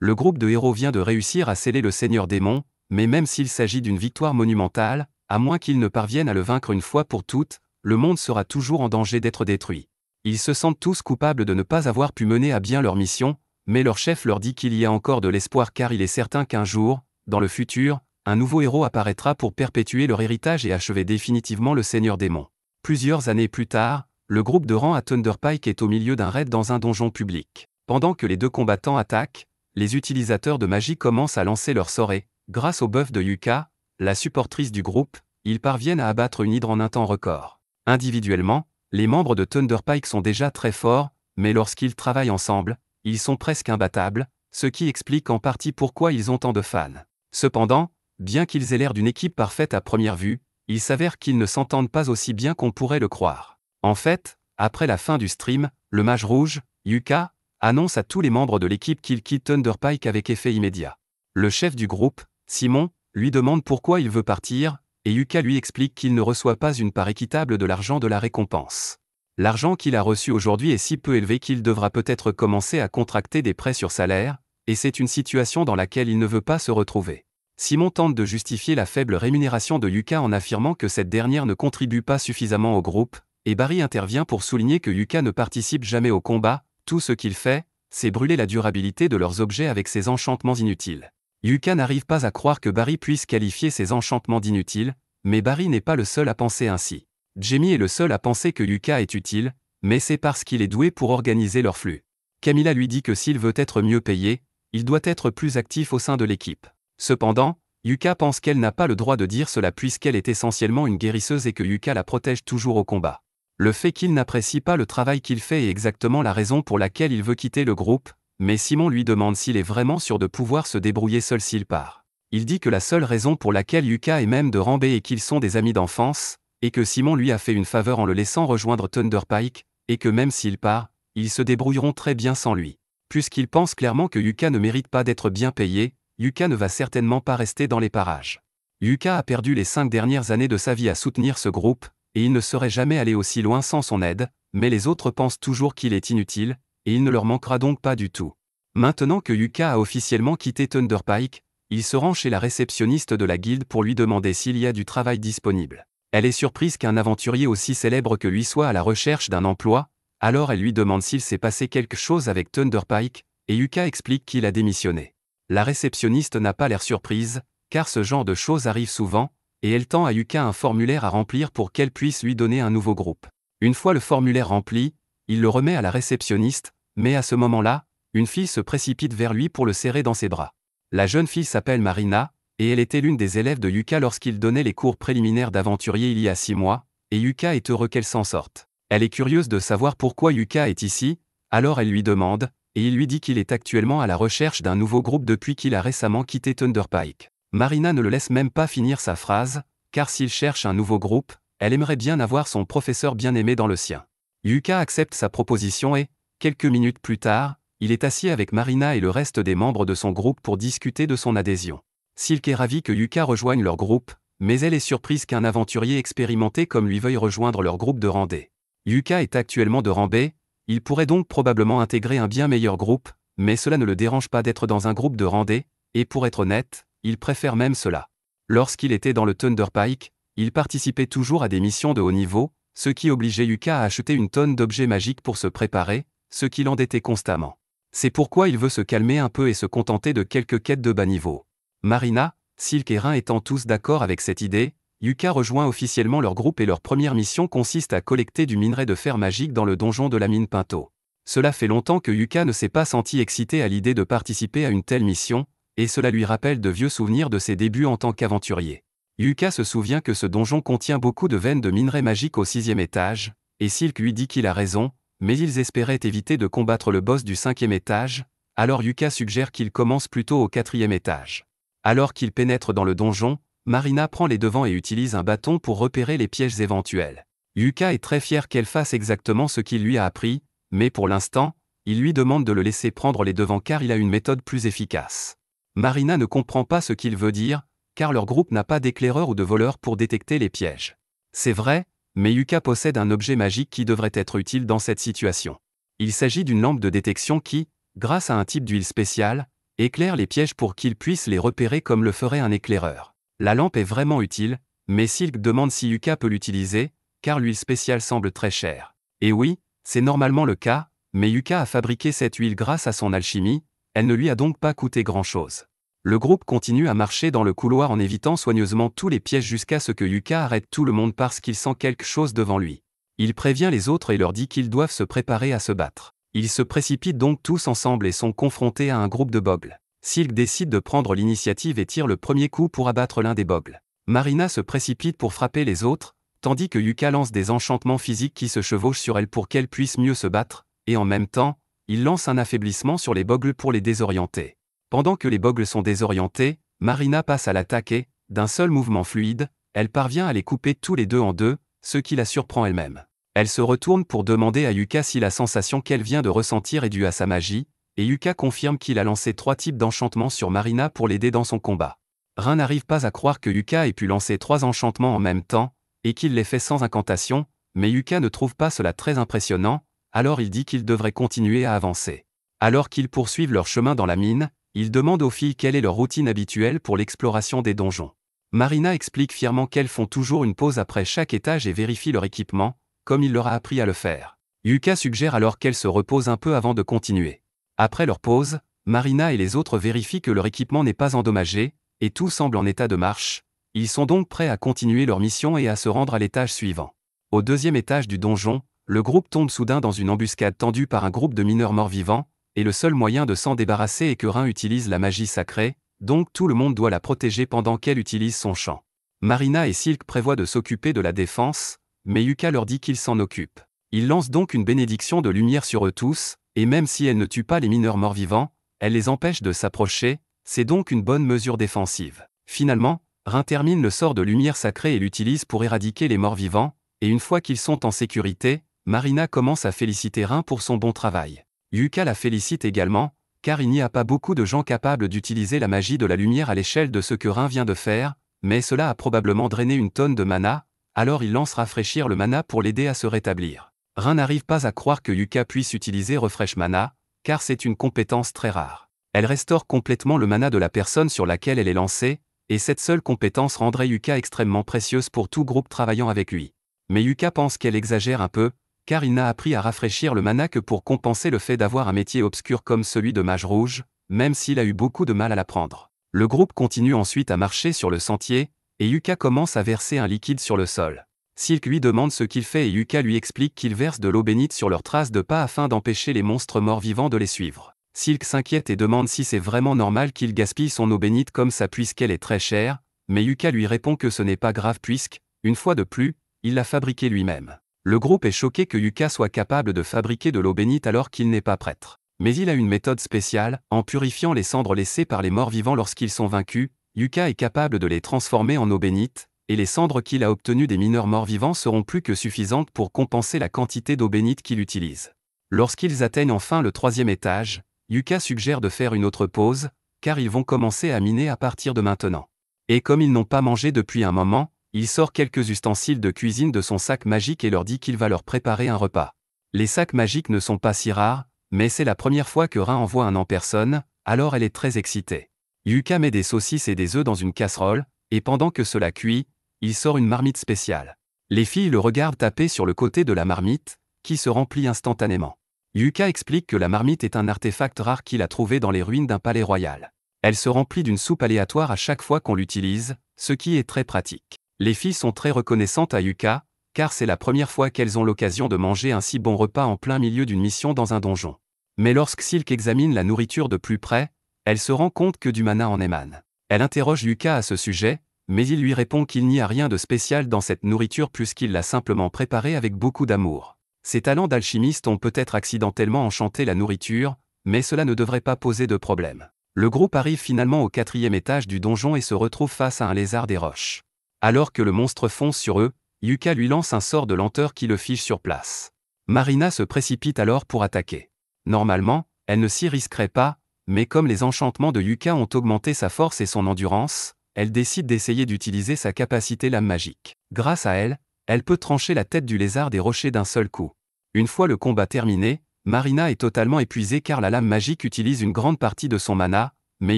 Le groupe de héros vient de réussir à sceller le Seigneur Démon, mais même s'il s'agit d'une victoire monumentale, à moins qu'ils ne parviennent à le vaincre une fois pour toutes, le monde sera toujours en danger d'être détruit. Ils se sentent tous coupables de ne pas avoir pu mener à bien leur mission, mais leur chef leur dit qu'il y a encore de l'espoir car il est certain qu'un jour, dans le futur, un nouveau héros apparaîtra pour perpétuer leur héritage et achever définitivement le Seigneur Démon. Plusieurs années plus tard, le groupe de rang à Thunderpike est au milieu d'un raid dans un donjon public. Pendant que les deux combattants attaquent, les utilisateurs de magie commencent à lancer leurs sorts et, grâce au buff de Yuka, la supportrice du groupe, ils parviennent à abattre une hydre en un temps record. Individuellement, les membres de Thunderpike sont déjà très forts, mais lorsqu'ils travaillent ensemble, ils sont presque imbattables, ce qui explique en partie pourquoi ils ont tant de fans. Cependant, bien qu'ils aient l'air d'une équipe parfaite à première vue, il s'avère qu'ils ne s'entendent pas aussi bien qu'on pourrait le croire. En fait, après la fin du stream, le mage rouge, Yuka, annonce à tous les membres de l'équipe qu'il quitte Thunderpike avec effet immédiat. Le chef du groupe, Simon, lui demande pourquoi il veut partir, et Yuka lui explique qu'il ne reçoit pas une part équitable de l'argent de la récompense. L'argent qu'il a reçu aujourd'hui est si peu élevé qu'il devra peut-être commencer à contracter des prêts sur salaire, et c'est une situation dans laquelle il ne veut pas se retrouver. Simon tente de justifier la faible rémunération de Yuka en affirmant que cette dernière ne contribue pas suffisamment au groupe, et Barry intervient pour souligner que Yuka ne participe jamais au combat, tout ce qu'il fait, c'est brûler la durabilité de leurs objets avec ses enchantements inutiles. Yuka n'arrive pas à croire que Barry puisse qualifier ses enchantements d'inutiles, mais Barry n'est pas le seul à penser ainsi. Jamie est le seul à penser que Yuka est utile, mais c'est parce qu'il est doué pour organiser leur flux. Camilla lui dit que s'il veut être mieux payé, il doit être plus actif au sein de l'équipe. Cependant, Yuka pense qu'elle n'a pas le droit de dire cela puisqu'elle est essentiellement une guérisseuse et que Yuka la protège toujours au combat. Le fait qu'il n'apprécie pas le travail qu'il fait est exactement la raison pour laquelle il veut quitter le groupe, mais Simon lui demande s'il est vraiment sûr de pouvoir se débrouiller seul s'il part. Il dit que la seule raison pour laquelle Yuka est même de rang B et qu'ils sont des amis d'enfance, et que Simon lui a fait une faveur en le laissant rejoindre Thunderpike, et que même s'il part, ils se débrouilleront très bien sans lui. Puisqu'il pense clairement que Yuka ne mérite pas d'être bien payé, Yuka ne va certainement pas rester dans les parages. Yuka a perdu les 5 dernières années de sa vie à soutenir ce groupe, et il ne serait jamais allé aussi loin sans son aide, mais les autres pensent toujours qu'il est inutile, et il ne leur manquera donc pas du tout. Maintenant que Yuka a officiellement quitté Thunderpike, il se rend chez la réceptionniste de la guilde pour lui demander s'il y a du travail disponible. Elle est surprise qu'un aventurier aussi célèbre que lui soit à la recherche d'un emploi, alors elle lui demande s'il s'est passé quelque chose avec Thunderpike, et Yuka explique qu'il a démissionné. La réceptionniste n'a pas l'air surprise, car ce genre de choses arrive souvent, et elle tend à Yuka un formulaire à remplir pour qu'elle puisse lui donner un nouveau groupe. Une fois le formulaire rempli, il le remet à la réceptionniste, mais à ce moment-là, une fille se précipite vers lui pour le serrer dans ses bras. La jeune fille s'appelle Marina, et elle était l'une des élèves de Yuka lorsqu'il donnait les cours préliminaires d'aventurier il y a 6 mois, et Yuka est heureux qu'elle s'en sorte. Elle est curieuse de savoir pourquoi Yuka est ici, alors elle lui demande, et il lui dit qu'il est actuellement à la recherche d'un nouveau groupe depuis qu'il a récemment quitté Thunderpike. Marina ne le laisse même pas finir sa phrase, car s'il cherche un nouveau groupe, elle aimerait bien avoir son professeur bien-aimé dans le sien. Yuka accepte sa proposition et, quelques minutes plus tard, il est assis avec Marina et le reste des membres de son groupe pour discuter de son adhésion. Silk est ravie que Yuka rejoigne leur groupe, mais elle est surprise qu'un aventurier expérimenté comme lui veuille rejoindre leur groupe de rang D. Yuka est actuellement de rang B, il pourrait donc probablement intégrer un bien meilleur groupe, mais cela ne le dérange pas d'être dans un groupe de rang D, et pour être honnête, il préfère même cela. Lorsqu'il était dans le Thunderpike, il participait toujours à des missions de haut niveau, ce qui obligeait Yuka à acheter une tonne d'objets magiques pour se préparer, ce qui l'endettait constamment. C'est pourquoi il veut se calmer un peu et se contenter de quelques quêtes de bas niveau. Marina, Silk et Rin étant tous d'accord avec cette idée, Yuka rejoint officiellement leur groupe et leur première mission consiste à collecter du minerai de fer magique dans le donjon de la mine Pinto. Cela fait longtemps que Yuka ne s'est pas senti excité à l'idée de participer à une telle mission, et cela lui rappelle de vieux souvenirs de ses débuts en tant qu'aventurier. Yuka se souvient que ce donjon contient beaucoup de veines de minerai magique au 6e étage, et Silk lui dit qu'il a raison, mais ils espéraient éviter de combattre le boss du 5e étage, alors Yuka suggère qu'il commence plutôt au 4e étage. Alors qu'il pénètre dans le donjon, Marina prend les devants et utilise un bâton pour repérer les pièges éventuels. Yuka est très fier qu'elle fasse exactement ce qu'il lui a appris, mais pour l'instant, il lui demande de le laisser prendre les devants car il a une méthode plus efficace. Marina ne comprend pas ce qu'il veut dire, car leur groupe n'a pas d'éclaireur ou de voleur pour détecter les pièges. C'est vrai, mais Yuka possède un objet magique qui devrait être utile dans cette situation. Il s'agit d'une lampe de détection qui, grâce à un type d'huile spéciale, éclaire les pièges pour qu'ils puissent les repérer comme le ferait un éclaireur. La lampe est vraiment utile, mais Silk demande si Yuka peut l'utiliser, car l'huile spéciale semble très chère. Et oui, c'est normalement le cas, mais Yuka a fabriqué cette huile grâce à son alchimie, elle ne lui a donc pas coûté grand-chose. Le groupe continue à marcher dans le couloir en évitant soigneusement tous les pièges jusqu'à ce que Yuka arrête tout le monde parce qu'il sent quelque chose devant lui. Il prévient les autres et leur dit qu'ils doivent se préparer à se battre. Ils se précipitent donc tous ensemble et sont confrontés à un groupe de bogles. Silk décide de prendre l'initiative et tire le premier coup pour abattre l'un des bogles. Marina se précipite pour frapper les autres, tandis que Yuka lance des enchantements physiques qui se chevauchent sur elle pour qu'elle puisse mieux se battre, et en même temps, il lance un affaiblissement sur les bogles pour les désorienter. Pendant que les bogles sont désorientés, Marina passe à l'attaque et, d'un seul mouvement fluide, elle parvient à les couper tous les deux en deux, ce qui la surprend elle-même. Elle se retourne pour demander à Yuka si la sensation qu'elle vient de ressentir est due à sa magie, et Yuka confirme qu'il a lancé 3 types d'enchantements sur Marina pour l'aider dans son combat. Rin n'arrive pas à croire que Yuka ait pu lancer 3 enchantements en même temps, et qu'il les fait sans incantation, mais Yuka ne trouve pas cela très impressionnant, alors il dit qu'ils devraient continuer à avancer. Alors qu'ils poursuivent leur chemin dans la mine, il demande aux filles quelle est leur routine habituelle pour l'exploration des donjons. Marina explique fièrement qu'elles font toujours une pause après chaque étage et vérifient leur équipement, comme il leur a appris à le faire. Yuka suggère alors qu'elles se reposent un peu avant de continuer. Après leur pause, Marina et les autres vérifient que leur équipement n'est pas endommagé, et tout semble en état de marche. Ils sont donc prêts à continuer leur mission et à se rendre à l'étage suivant. Au 2e étage du donjon, le groupe tombe soudain dans une embuscade tendue par un groupe de mineurs morts-vivants, et le seul moyen de s'en débarrasser est que Rin utilise la magie sacrée, donc tout le monde doit la protéger pendant qu'elle utilise son chant. Marina et Silk prévoient de s'occuper de la défense, mais Yuka leur dit qu'ils s'en occupent. Il lance donc une bénédiction de lumière sur eux tous, et même si elle ne tue pas les mineurs morts-vivants, elle les empêche de s'approcher, c'est donc une bonne mesure défensive. Finalement, Rin termine le sort de lumière sacrée et l'utilise pour éradiquer les morts-vivants, et une fois qu'ils sont en sécurité, Marina commence à féliciter Rin pour son bon travail. Yuka la félicite également, car il n'y a pas beaucoup de gens capables d'utiliser la magie de la lumière à l'échelle de ce que Rin vient de faire, mais cela a probablement drainé une tonne de mana, alors il lance rafraîchir le mana pour l'aider à se rétablir. Rin n'arrive pas à croire que Yuka puisse utiliser Refresh Mana, car c'est une compétence très rare. Elle restaure complètement le mana de la personne sur laquelle elle est lancée, et cette seule compétence rendrait Yuka extrêmement précieuse pour tout groupe travaillant avec lui. Mais Yuka pense qu'elle exagère un peu, car il n'a appris à rafraîchir le mana que pour compenser le fait d'avoir un métier obscur comme celui de mage rouge, même s'il a eu beaucoup de mal à l'apprendre. Le groupe continue ensuite à marcher sur le sentier, et Yuka commence à verser un liquide sur le sol. Silk lui demande ce qu'il fait et Yuka lui explique qu'il verse de l'eau bénite sur leurs traces de pas afin d'empêcher les monstres morts-vivants de les suivre. Silk s'inquiète et demande si c'est vraiment normal qu'il gaspille son eau bénite comme ça puisqu'elle est très chère, mais Yuka lui répond que ce n'est pas grave puisque, une fois de plus, il l'a fabriquée lui-même. Le groupe est choqué que Yuka soit capable de fabriquer de l'eau bénite alors qu'il n'est pas prêtre. Mais il a une méthode spéciale, en purifiant les cendres laissées par les morts-vivants lorsqu'ils sont vaincus, Yuka est capable de les transformer en eau bénite, et les cendres qu'il a obtenues des mineurs morts-vivants seront plus que suffisantes pour compenser la quantité d'eau bénite qu'il utilise. Lorsqu'ils atteignent enfin le 3e étage, Yuka suggère de faire une autre pause, car ils vont commencer à miner à partir de maintenant. Et comme ils n'ont pas mangé depuis un moment, il sort quelques ustensiles de cuisine de son sac magique et leur dit qu'il va leur préparer un repas. Les sacs magiques ne sont pas si rares, mais c'est la première fois que Rin envoie un en personne, alors elle est très excitée. Yuka met des saucisses et des œufs dans une casserole, et pendant que cela cuit, il sort une marmite spéciale. Les filles le regardent taper sur le côté de la marmite, qui se remplit instantanément. Yuka explique que la marmite est un artefact rare qu'il a trouvé dans les ruines d'un palais royal. Elle se remplit d'une soupe aléatoire à chaque fois qu'on l'utilise, ce qui est très pratique. Les filles sont très reconnaissantes à Yuka, car c'est la première fois qu'elles ont l'occasion de manger un si bon repas en plein milieu d'une mission dans un donjon. Mais lorsque Silk examine la nourriture de plus près, elle se rend compte que du mana en émane. Elle interroge Yuka à ce sujet, mais il lui répond qu'il n'y a rien de spécial dans cette nourriture puisqu'il l'a simplement préparée avec beaucoup d'amour. Ses talents d'alchimiste ont peut-être accidentellement enchanté la nourriture, mais cela ne devrait pas poser de problème. Le groupe arrive finalement au 4e étage du donjon et se retrouve face à un lézard des roches. Alors que le monstre fonce sur eux, Yuka lui lance un sort de lenteur qui le fige sur place. Marina se précipite alors pour attaquer. Normalement, elle ne s'y risquerait pas, mais comme les enchantements de Yuka ont augmenté sa force et son endurance, elle décide d'essayer d'utiliser sa capacité lame magique. Grâce à elle, elle peut trancher la tête du lézard des rochers d'un seul coup. Une fois le combat terminé, Marina est totalement épuisée car la lame magique utilise une grande partie de son mana, mais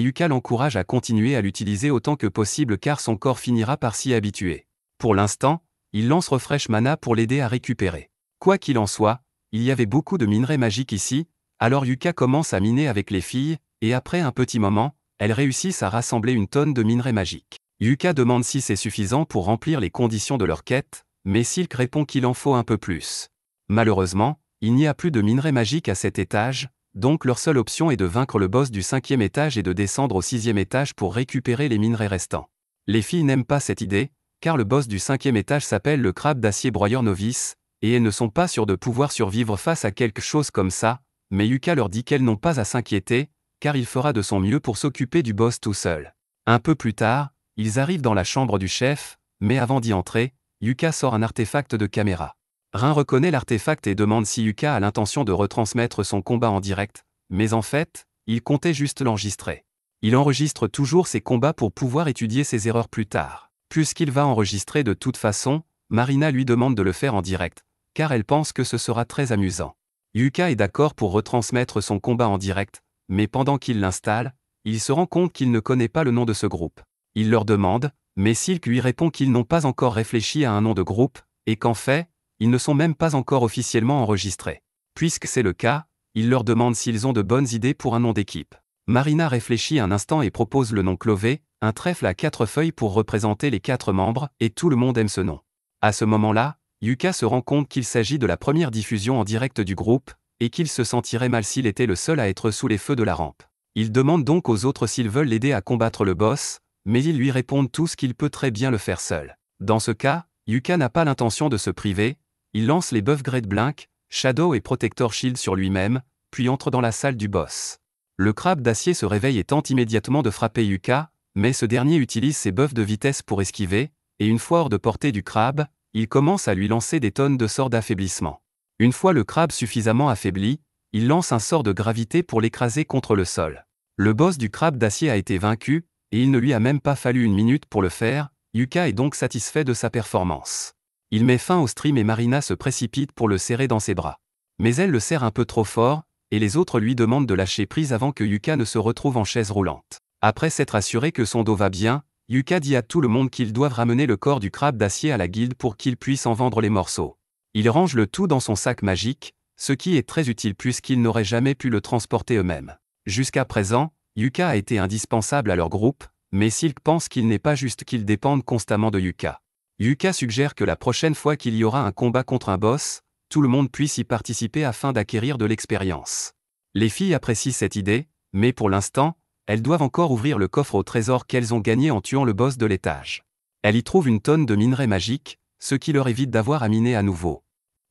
Yuka l'encourage à continuer à l'utiliser autant que possible car son corps finira par s'y habituer. Pour l'instant, il lance Refresh Mana pour l'aider à récupérer. Quoi qu'il en soit, il y avait beaucoup de minerais magiques ici, alors Yuka commence à miner avec les filles, et après un petit moment, elles réussissent à rassembler une tonne de minerais magiques. Yuka demande si c'est suffisant pour remplir les conditions de leur quête, mais Silk répond qu'il en faut un peu plus. Malheureusement, il n'y a plus de minerais magiques à cet étage, donc leur seule option est de vaincre le boss du 5e étage et de descendre au 6e étage pour récupérer les minerais restants. Les filles n'aiment pas cette idée, car le boss du 5e étage s'appelle le crabe d'acier broyeur novice, et elles ne sont pas sûres de pouvoir survivre face à quelque chose comme ça, mais Yuka leur dit qu'elles n'ont pas à s'inquiéter, car il fera de son mieux pour s'occuper du boss tout seul. Un peu plus tard, ils arrivent dans la chambre du chef, mais avant d'y entrer, Yuka sort un artefact de caméra. Rin reconnaît l'artefact et demande si Yuka a l'intention de retransmettre son combat en direct, mais en fait, il comptait juste l'enregistrer. Il enregistre toujours ses combats pour pouvoir étudier ses erreurs plus tard. Puisqu'il va enregistrer de toute façon, Marina lui demande de le faire en direct, car elle pense que ce sera très amusant. Yuka est d'accord pour retransmettre son combat en direct, mais pendant qu'il l'installe, il se rend compte qu'il ne connaît pas le nom de ce groupe. Il leur demande, mais Silk lui répond qu'ils n'ont pas encore réfléchi à un nom de groupe, et qu'en fait, ils ne sont même pas encore officiellement enregistrés. Puisque c'est le cas, il leur demande s'ils ont de bonnes idées pour un nom d'équipe. Marina réfléchit un instant et propose le nom Clové, un trèfle à 4 feuilles pour représenter les 4 membres, et tout le monde aime ce nom. À ce moment-là, Yuka se rend compte qu'il s'agit de la première diffusion en direct du groupe, et qu'il se sentirait mal s'il était le seul à être sous les feux de la rampe. Il demande donc aux autres s'ils veulent l'aider à combattre le boss, mais ils lui répondent tous qu'il peut très bien le faire seul. Dans ce cas, Yuka n'a pas l'intention de se priver, il lance les buffs Great Blink, Shadow et Protector Shield sur lui-même, puis entre dans la salle du boss. Le crabe d'acier se réveille et tente immédiatement de frapper Yuka, mais ce dernier utilise ses buffs de vitesse pour esquiver, et une fois hors de portée du crabe, il commence à lui lancer des tonnes de sorts d'affaiblissement. Une fois le crabe suffisamment affaibli, il lance un sort de gravité pour l'écraser contre le sol. Le boss du crabe d'acier a été vaincu, et il ne lui a même pas fallu une minute pour le faire, Yuka est donc satisfait de sa performance. Il met fin au stream et Marina se précipite pour le serrer dans ses bras. Mais elle le serre un peu trop fort, et les autres lui demandent de lâcher prise avant que Yuka ne se retrouve en chaise roulante. Après s'être assuré que son dos va bien, Yuka dit à tout le monde qu'ils doivent ramener le corps du crabe d'acier à la guilde pour qu'ils puissent en vendre les morceaux. Il range le tout dans son sac magique, ce qui est très utile puisqu'ils n'auraient jamais pu le transporter eux-mêmes. Jusqu'à présent, Yuka a été indispensable à leur groupe, mais Silk pense qu'il n'est pas juste qu'ils dépendent constamment de Yuka. Yuka suggère que la prochaine fois qu'il y aura un combat contre un boss, tout le monde puisse y participer afin d'acquérir de l'expérience. Les filles apprécient cette idée, mais pour l'instant, elles doivent encore ouvrir le coffre au trésor qu'elles ont gagné en tuant le boss de l'étage. Elles y trouvent une tonne de minerais magiques, ce qui leur évite d'avoir à miner à nouveau.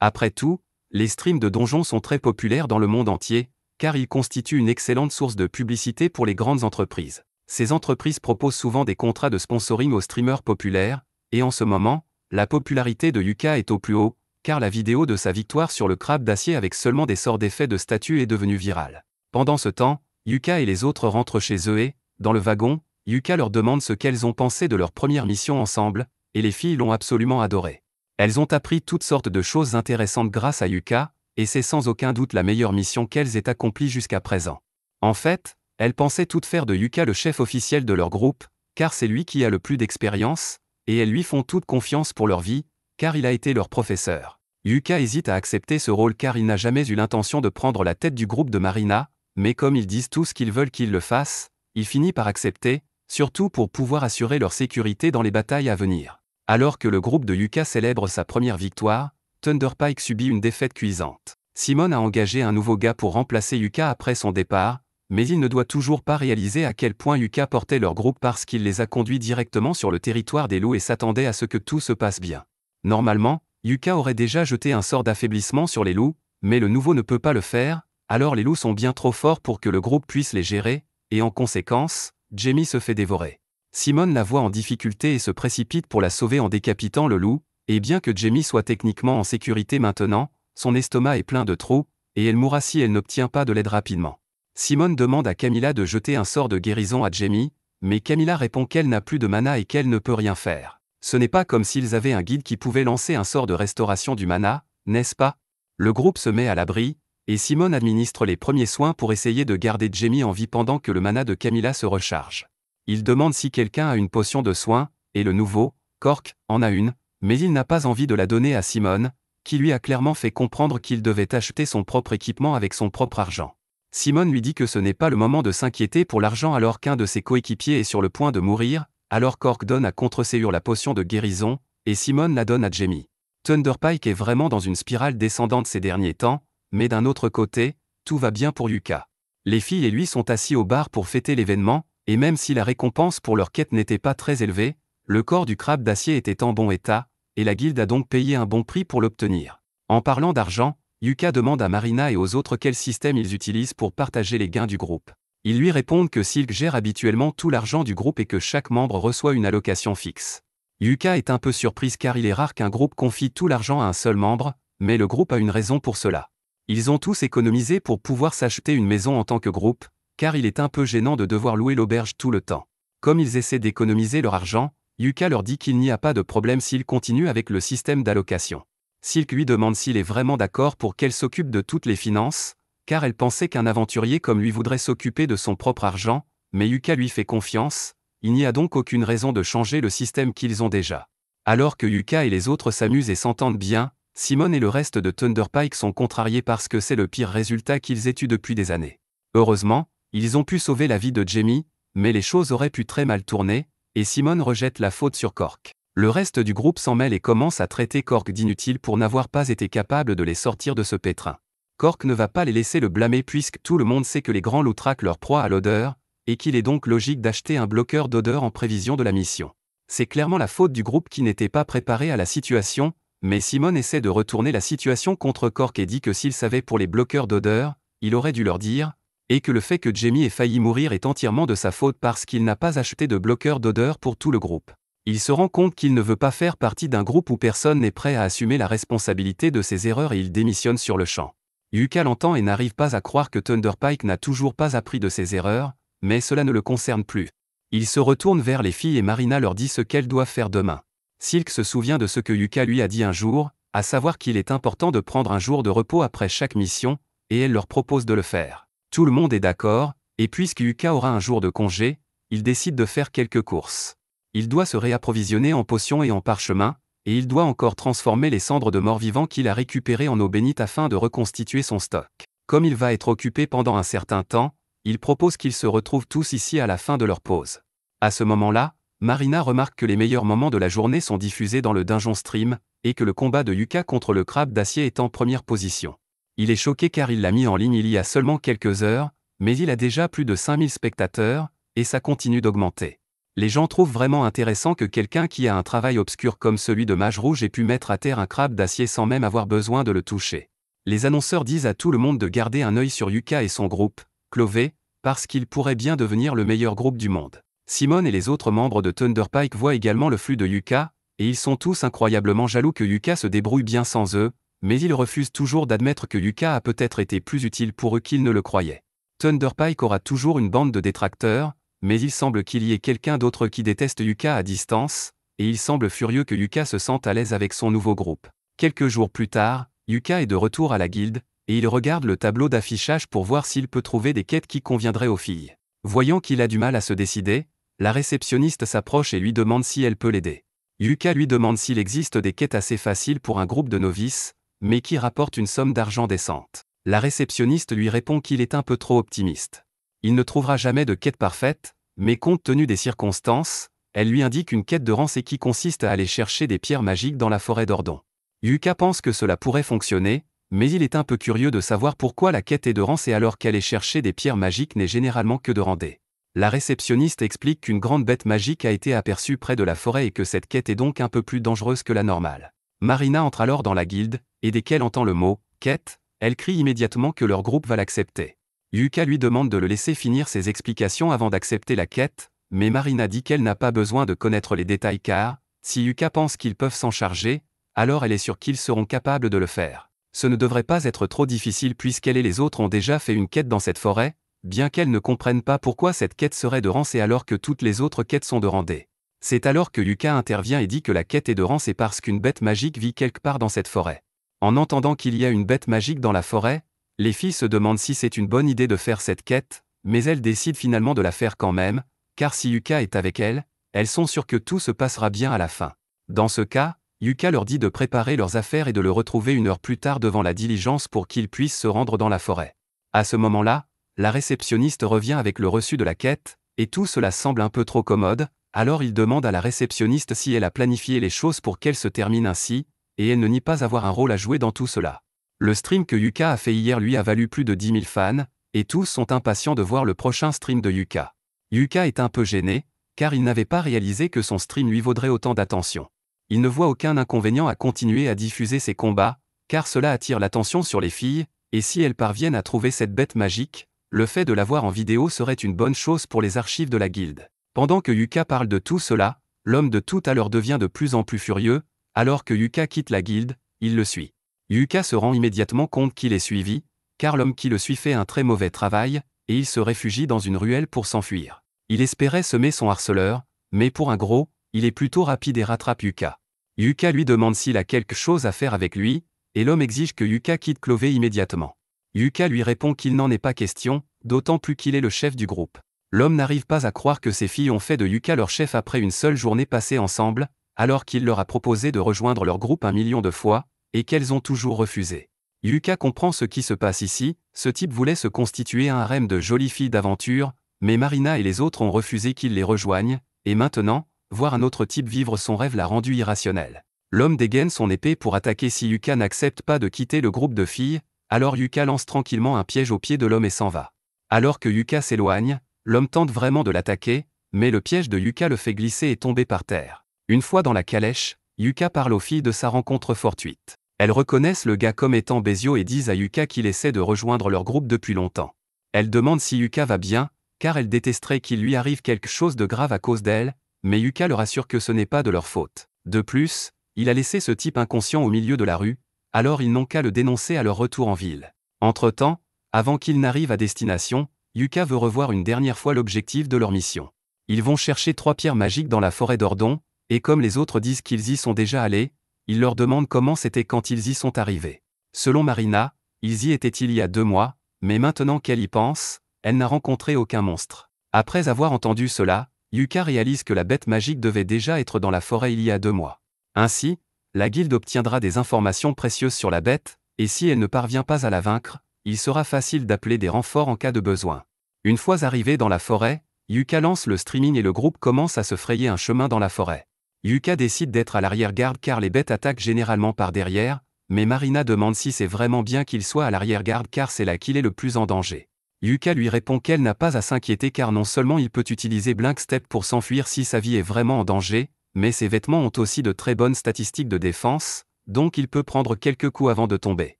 Après tout, les streams de donjons sont très populaires dans le monde entier, car ils constituent une excellente source de publicité pour les grandes entreprises. Ces entreprises proposent souvent des contrats de sponsoring aux streamers populaires, et en ce moment, la popularité de Yuka est au plus haut, car la vidéo de sa victoire sur le crabe d'acier avec seulement des sorts d'effets de statue est devenue virale. Pendant ce temps, Yuka et les autres rentrent chez eux et, dans le wagon, Yuka leur demande ce qu'elles ont pensé de leur première mission ensemble, et les filles l'ont absolument adoré. Elles ont appris toutes sortes de choses intéressantes grâce à Yuka, et c'est sans aucun doute la meilleure mission qu'elles aient accomplie jusqu'à présent. En fait, elles pensaient toutes faire de Yuka le chef officiel de leur groupe, car c'est lui qui a le plus d'expérience, et elles lui font toute confiance pour leur vie, car il a été leur professeur. Yuka hésite à accepter ce rôle car il n'a jamais eu l'intention de prendre la tête du groupe de Marina, mais comme ils disent tous qu'ils veulent qu'il le fasse, il finit par accepter, surtout pour pouvoir assurer leur sécurité dans les batailles à venir. Alors que le groupe de Yuka célèbre sa première victoire, Thunderpike subit une défaite cuisante. Simone a engagé un nouveau gars pour remplacer Yuka après son départ, mais il ne doit toujours pas réaliser à quel point Yuka portait leur groupe parce qu'il les a conduits directement sur le territoire des loups et s'attendait à ce que tout se passe bien. Normalement, Yuka aurait déjà jeté un sort d'affaiblissement sur les loups, mais le nouveau ne peut pas le faire, alors les loups sont bien trop forts pour que le groupe puisse les gérer, et en conséquence, Jamie se fait dévorer. Simone la voit en difficulté et se précipite pour la sauver en décapitant le loup, et bien que Jamie soit techniquement en sécurité maintenant, son estomac est plein de trous, et elle mourra si elle n'obtient pas de l'aide rapidement. Simone demande à Camilla de jeter un sort de guérison à Jamie, mais Camilla répond qu'elle n'a plus de mana et qu'elle ne peut rien faire. Ce n'est pas comme s'ils avaient un guide qui pouvait lancer un sort de restauration du mana, n'est-ce pas? Le groupe se met à l'abri, et Simone administre les premiers soins pour essayer de garder Jamie en vie pendant que le mana de Camilla se recharge. Il demande si quelqu'un a une potion de soin, et le nouveau, Cork, en a une, mais il n'a pas envie de la donner à Simone, qui lui a clairement fait comprendre qu'il devait acheter son propre équipement avec son propre argent. Simone lui dit que ce n'est pas le moment de s'inquiéter pour l'argent alors qu'un de ses coéquipiers est sur le point de mourir, alors Cork donne à Contreséur la potion de guérison, et Simone la donne à Jamie. Thunderpike est vraiment dans une spirale descendante ces derniers temps, mais d'un autre côté, tout va bien pour Yuka. Les filles et lui sont assis au bar pour fêter l'événement, et même si la récompense pour leur quête n'était pas très élevée, le corps du crabe d'acier était en bon état, et la guilde a donc payé un bon prix pour l'obtenir. En parlant d'argent, Yuka demande à Marina et aux autres quel système ils utilisent pour partager les gains du groupe. Ils lui répondent que Silk gère habituellement tout l'argent du groupe et que chaque membre reçoit une allocation fixe. Yuka est un peu surprise car il est rare qu'un groupe confie tout l'argent à un seul membre, mais le groupe a une raison pour cela. Ils ont tous économisé pour pouvoir s'acheter une maison en tant que groupe, car il est un peu gênant de devoir louer l'auberge tout le temps. Comme ils essaient d'économiser leur argent, Yuka leur dit qu'il n'y a pas de problème s'ils continuent avec le système d'allocation. Silk lui demande s'il est vraiment d'accord pour qu'elle s'occupe de toutes les finances, car elle pensait qu'un aventurier comme lui voudrait s'occuper de son propre argent, mais Yuka lui fait confiance, il n'y a donc aucune raison de changer le système qu'ils ont déjà. Alors que Yuka et les autres s'amusent et s'entendent bien, Simone et le reste de Thunderpike sont contrariés parce que c'est le pire résultat qu'ils aient eu depuis des années. Heureusement, ils ont pu sauver la vie de Jamie, mais les choses auraient pu très mal tourner, et Simone rejette la faute sur Cork. Le reste du groupe s'en mêle et commence à traiter Cork d'inutile pour n'avoir pas été capable de les sortir de ce pétrin. Cork ne va pas les laisser le blâmer puisque tout le monde sait que les grands loups traquent leur proie à l'odeur, et qu'il est donc logique d'acheter un bloqueur d'odeur en prévision de la mission. C'est clairement la faute du groupe qui n'était pas préparé à la situation, mais Simone essaie de retourner la situation contre Cork et dit que s'il savait pour les bloqueurs d'odeur, il aurait dû leur dire, et que le fait que Jamie ait failli mourir est entièrement de sa faute parce qu'il n'a pas acheté de bloqueur d'odeur pour tout le groupe. Il se rend compte qu'il ne veut pas faire partie d'un groupe où personne n'est prêt à assumer la responsabilité de ses erreurs et il démissionne sur le champ. Yuka l'entend et n'arrive pas à croire que Thunderpike n'a toujours pas appris de ses erreurs, mais cela ne le concerne plus. Il se retourne vers les filles et Marina leur dit ce qu'elles doivent faire demain. Silk se souvient de ce que Yuka lui a dit un jour, à savoir qu'il est important de prendre un jour de repos après chaque mission, et elle leur propose de le faire. Tout le monde est d'accord, et puisque Yuka aura un jour de congé, il décide de faire quelques courses. Il doit se réapprovisionner en potions et en parchemins, et il doit encore transformer les cendres de morts-vivants qu'il a récupérées en eau bénite afin de reconstituer son stock. Comme il va être occupé pendant un certain temps, il propose qu'ils se retrouvent tous ici à la fin de leur pause. À ce moment-là, Marina remarque que les meilleurs moments de la journée sont diffusés dans le Dungeon Stream, et que le combat de Yuka contre le crabe d'acier est en première position. Il est choqué car il l'a mis en ligne il y a seulement quelques heures, mais il a déjà plus de 5000 spectateurs, et ça continue d'augmenter. Les gens trouvent vraiment intéressant que quelqu'un qui a un travail obscur comme celui de Mage Rouge ait pu mettre à terre un crabe d'acier sans même avoir besoin de le toucher. Les annonceurs disent à tout le monde de garder un œil sur Yuka et son groupe, Clové, parce qu'il pourrait bien devenir le meilleur groupe du monde. Simone et les autres membres de Thunderpike voient également le flux de Yuka, et ils sont tous incroyablement jaloux que Yuka se débrouille bien sans eux, mais ils refusent toujours d'admettre que Yuka a peut-être été plus utile pour eux qu'ils ne le croyaient. Thunderpike aura toujours une bande de détracteurs, mais il semble qu'il y ait quelqu'un d'autre qui déteste Yuka à distance, et il semble furieux que Yuka se sente à l'aise avec son nouveau groupe. Quelques jours plus tard, Yuka est de retour à la guilde, et il regarde le tableau d'affichage pour voir s'il peut trouver des quêtes qui conviendraient aux filles. Voyant qu'il a du mal à se décider, la réceptionniste s'approche et lui demande si elle peut l'aider. Yuka lui demande s'il existe des quêtes assez faciles pour un groupe de novices, mais qui rapportent une somme d'argent décente. La réceptionniste lui répond qu'il est un peu trop optimiste. Il ne trouvera jamais de quête parfaite, mais compte tenu des circonstances, elle lui indique une quête de rancé qui consiste à aller chercher des pierres magiques dans la forêt d'Ordon. Yuka pense que cela pourrait fonctionner, mais il est un peu curieux de savoir pourquoi la quête est de rancé alors qu'aller chercher des pierres magiques n'est généralement que de randé. La réceptionniste explique qu'une grande bête magique a été aperçue près de la forêt et que cette quête est donc un peu plus dangereuse que la normale. Marina entre alors dans la guilde, et dès qu'elle entend le mot « quête », elle crie immédiatement que leur groupe va l'accepter. Yuka lui demande de le laisser finir ses explications avant d'accepter la quête, mais Marina dit qu'elle n'a pas besoin de connaître les détails car, si Yuka pense qu'ils peuvent s'en charger, alors elle est sûre qu'ils seront capables de le faire. Ce ne devrait pas être trop difficile puisqu'elle et les autres ont déjà fait une quête dans cette forêt, bien qu'elles ne comprennent pas pourquoi cette quête serait de rancé alors que toutes les autres quêtes sont de randé. C'est alors que Yuka intervient et dit que la quête est de rancé parce qu'une bête magique vit quelque part dans cette forêt. En entendant qu'il y a une bête magique dans la forêt, Les filles se demandent si c'est une bonne idée de faire cette quête, mais elles décident finalement de la faire quand même, car si Yuka est avec elles sont sûres que tout se passera bien à la fin. Dans ce cas, Yuka leur dit de préparer leurs affaires et de le retrouver 1 heure plus tard devant la diligence pour qu'ils puissent se rendre dans la forêt. À ce moment-là, la réceptionniste revient avec le reçu de la quête, et tout cela semble un peu trop commode, alors il demande à la réceptionniste si elle a planifié les choses pour qu'elle se termine ainsi, et elle ne nie pas avoir un rôle à jouer dans tout cela. Le stream que Yuka a fait hier lui a valu plus de 10 000 fans, et tous sont impatients de voir le prochain stream de Yuka. Yuka est un peu gêné, car il n'avait pas réalisé que son stream lui vaudrait autant d'attention. Il ne voit aucun inconvénient à continuer à diffuser ses combats, car cela attire l'attention sur les filles, et si elles parviennent à trouver cette bête magique, le fait de la voir en vidéo serait une bonne chose pour les archives de la guilde. Pendant que Yuka parle de tout cela, l'homme de tout à l'heure devient de plus en plus furieux, alors que Yuka quitte la guilde, il le suit. Yuka se rend immédiatement compte qu'il est suivi, car l'homme qui le suit fait un très mauvais travail, et il se réfugie dans une ruelle pour s'enfuir. Il espérait semer son harceleur, mais pour un gros, il est plutôt rapide et rattrape Yuka. Yuka lui demande s'il a quelque chose à faire avec lui, et l'homme exige que Yuka quitte Clovey immédiatement. Yuka lui répond qu'il n'en est pas question, d'autant plus qu'il est le chef du groupe. L'homme n'arrive pas à croire que ses filles ont fait de Yuka leur chef après une seule journée passée ensemble, alors qu'il leur a proposé de rejoindre leur groupe 1 million de fois, et qu'elles ont toujours refusé. Yuka comprend ce qui se passe ici, ce type voulait se constituer un harem de jolies filles d'aventure, mais Marina et les autres ont refusé qu'il les rejoigne, et maintenant, voir un autre type vivre son rêve l'a rendu irrationnel. L'homme dégaine son épée pour attaquer si Yuka n'accepte pas de quitter le groupe de filles, alors Yuka lance tranquillement un piège au pied de l'homme et s'en va. Alors que Yuka s'éloigne, l'homme tente vraiment de l'attaquer, mais le piège de Yuka le fait glisser et tomber par terre. Une fois dans la calèche, Yuka parle aux filles de sa rencontre fortuite. Elles reconnaissent le gars comme étant Bezio et disent à Yuka qu'il essaie de rejoindre leur groupe depuis longtemps. Elles demandent si Yuka va bien, car elles détesteraient qu'il lui arrive quelque chose de grave à cause d'elle, mais Yuka leur assure que ce n'est pas de leur faute. De plus, il a laissé ce type inconscient au milieu de la rue, alors ils n'ont qu'à le dénoncer à leur retour en ville. Entre-temps, avant qu'ils n'arrivent à destination, Yuka veut revoir une dernière fois l'objectif de leur mission. Ils vont chercher 3 pierres magiques dans la forêt d'Ordon, et comme les autres disent qu'ils y sont déjà allés, il leur demande comment c'était quand ils y sont arrivés. Selon Marina, ils y étaient il y a 2 mois, mais maintenant qu'elle y pense, elle n'a rencontré aucun monstre. Après avoir entendu cela, Yuka réalise que la bête magique devait déjà être dans la forêt il y a 2 mois. Ainsi, la guilde obtiendra des informations précieuses sur la bête, et si elle ne parvient pas à la vaincre, il sera facile d'appeler des renforts en cas de besoin. Une fois arrivés dans la forêt, Yuka lance le streaming et le groupe commence à se frayer un chemin dans la forêt. Yuka décide d'être à l'arrière-garde car les bêtes attaquent généralement par derrière, mais Marina demande si c'est vraiment bien qu'il soit à l'arrière-garde car c'est là qu'il est le plus en danger. Yuka lui répond qu'elle n'a pas à s'inquiéter car non seulement il peut utiliser Blink Step pour s'enfuir si sa vie est vraiment en danger, mais ses vêtements ont aussi de très bonnes statistiques de défense, donc il peut prendre quelques coups avant de tomber.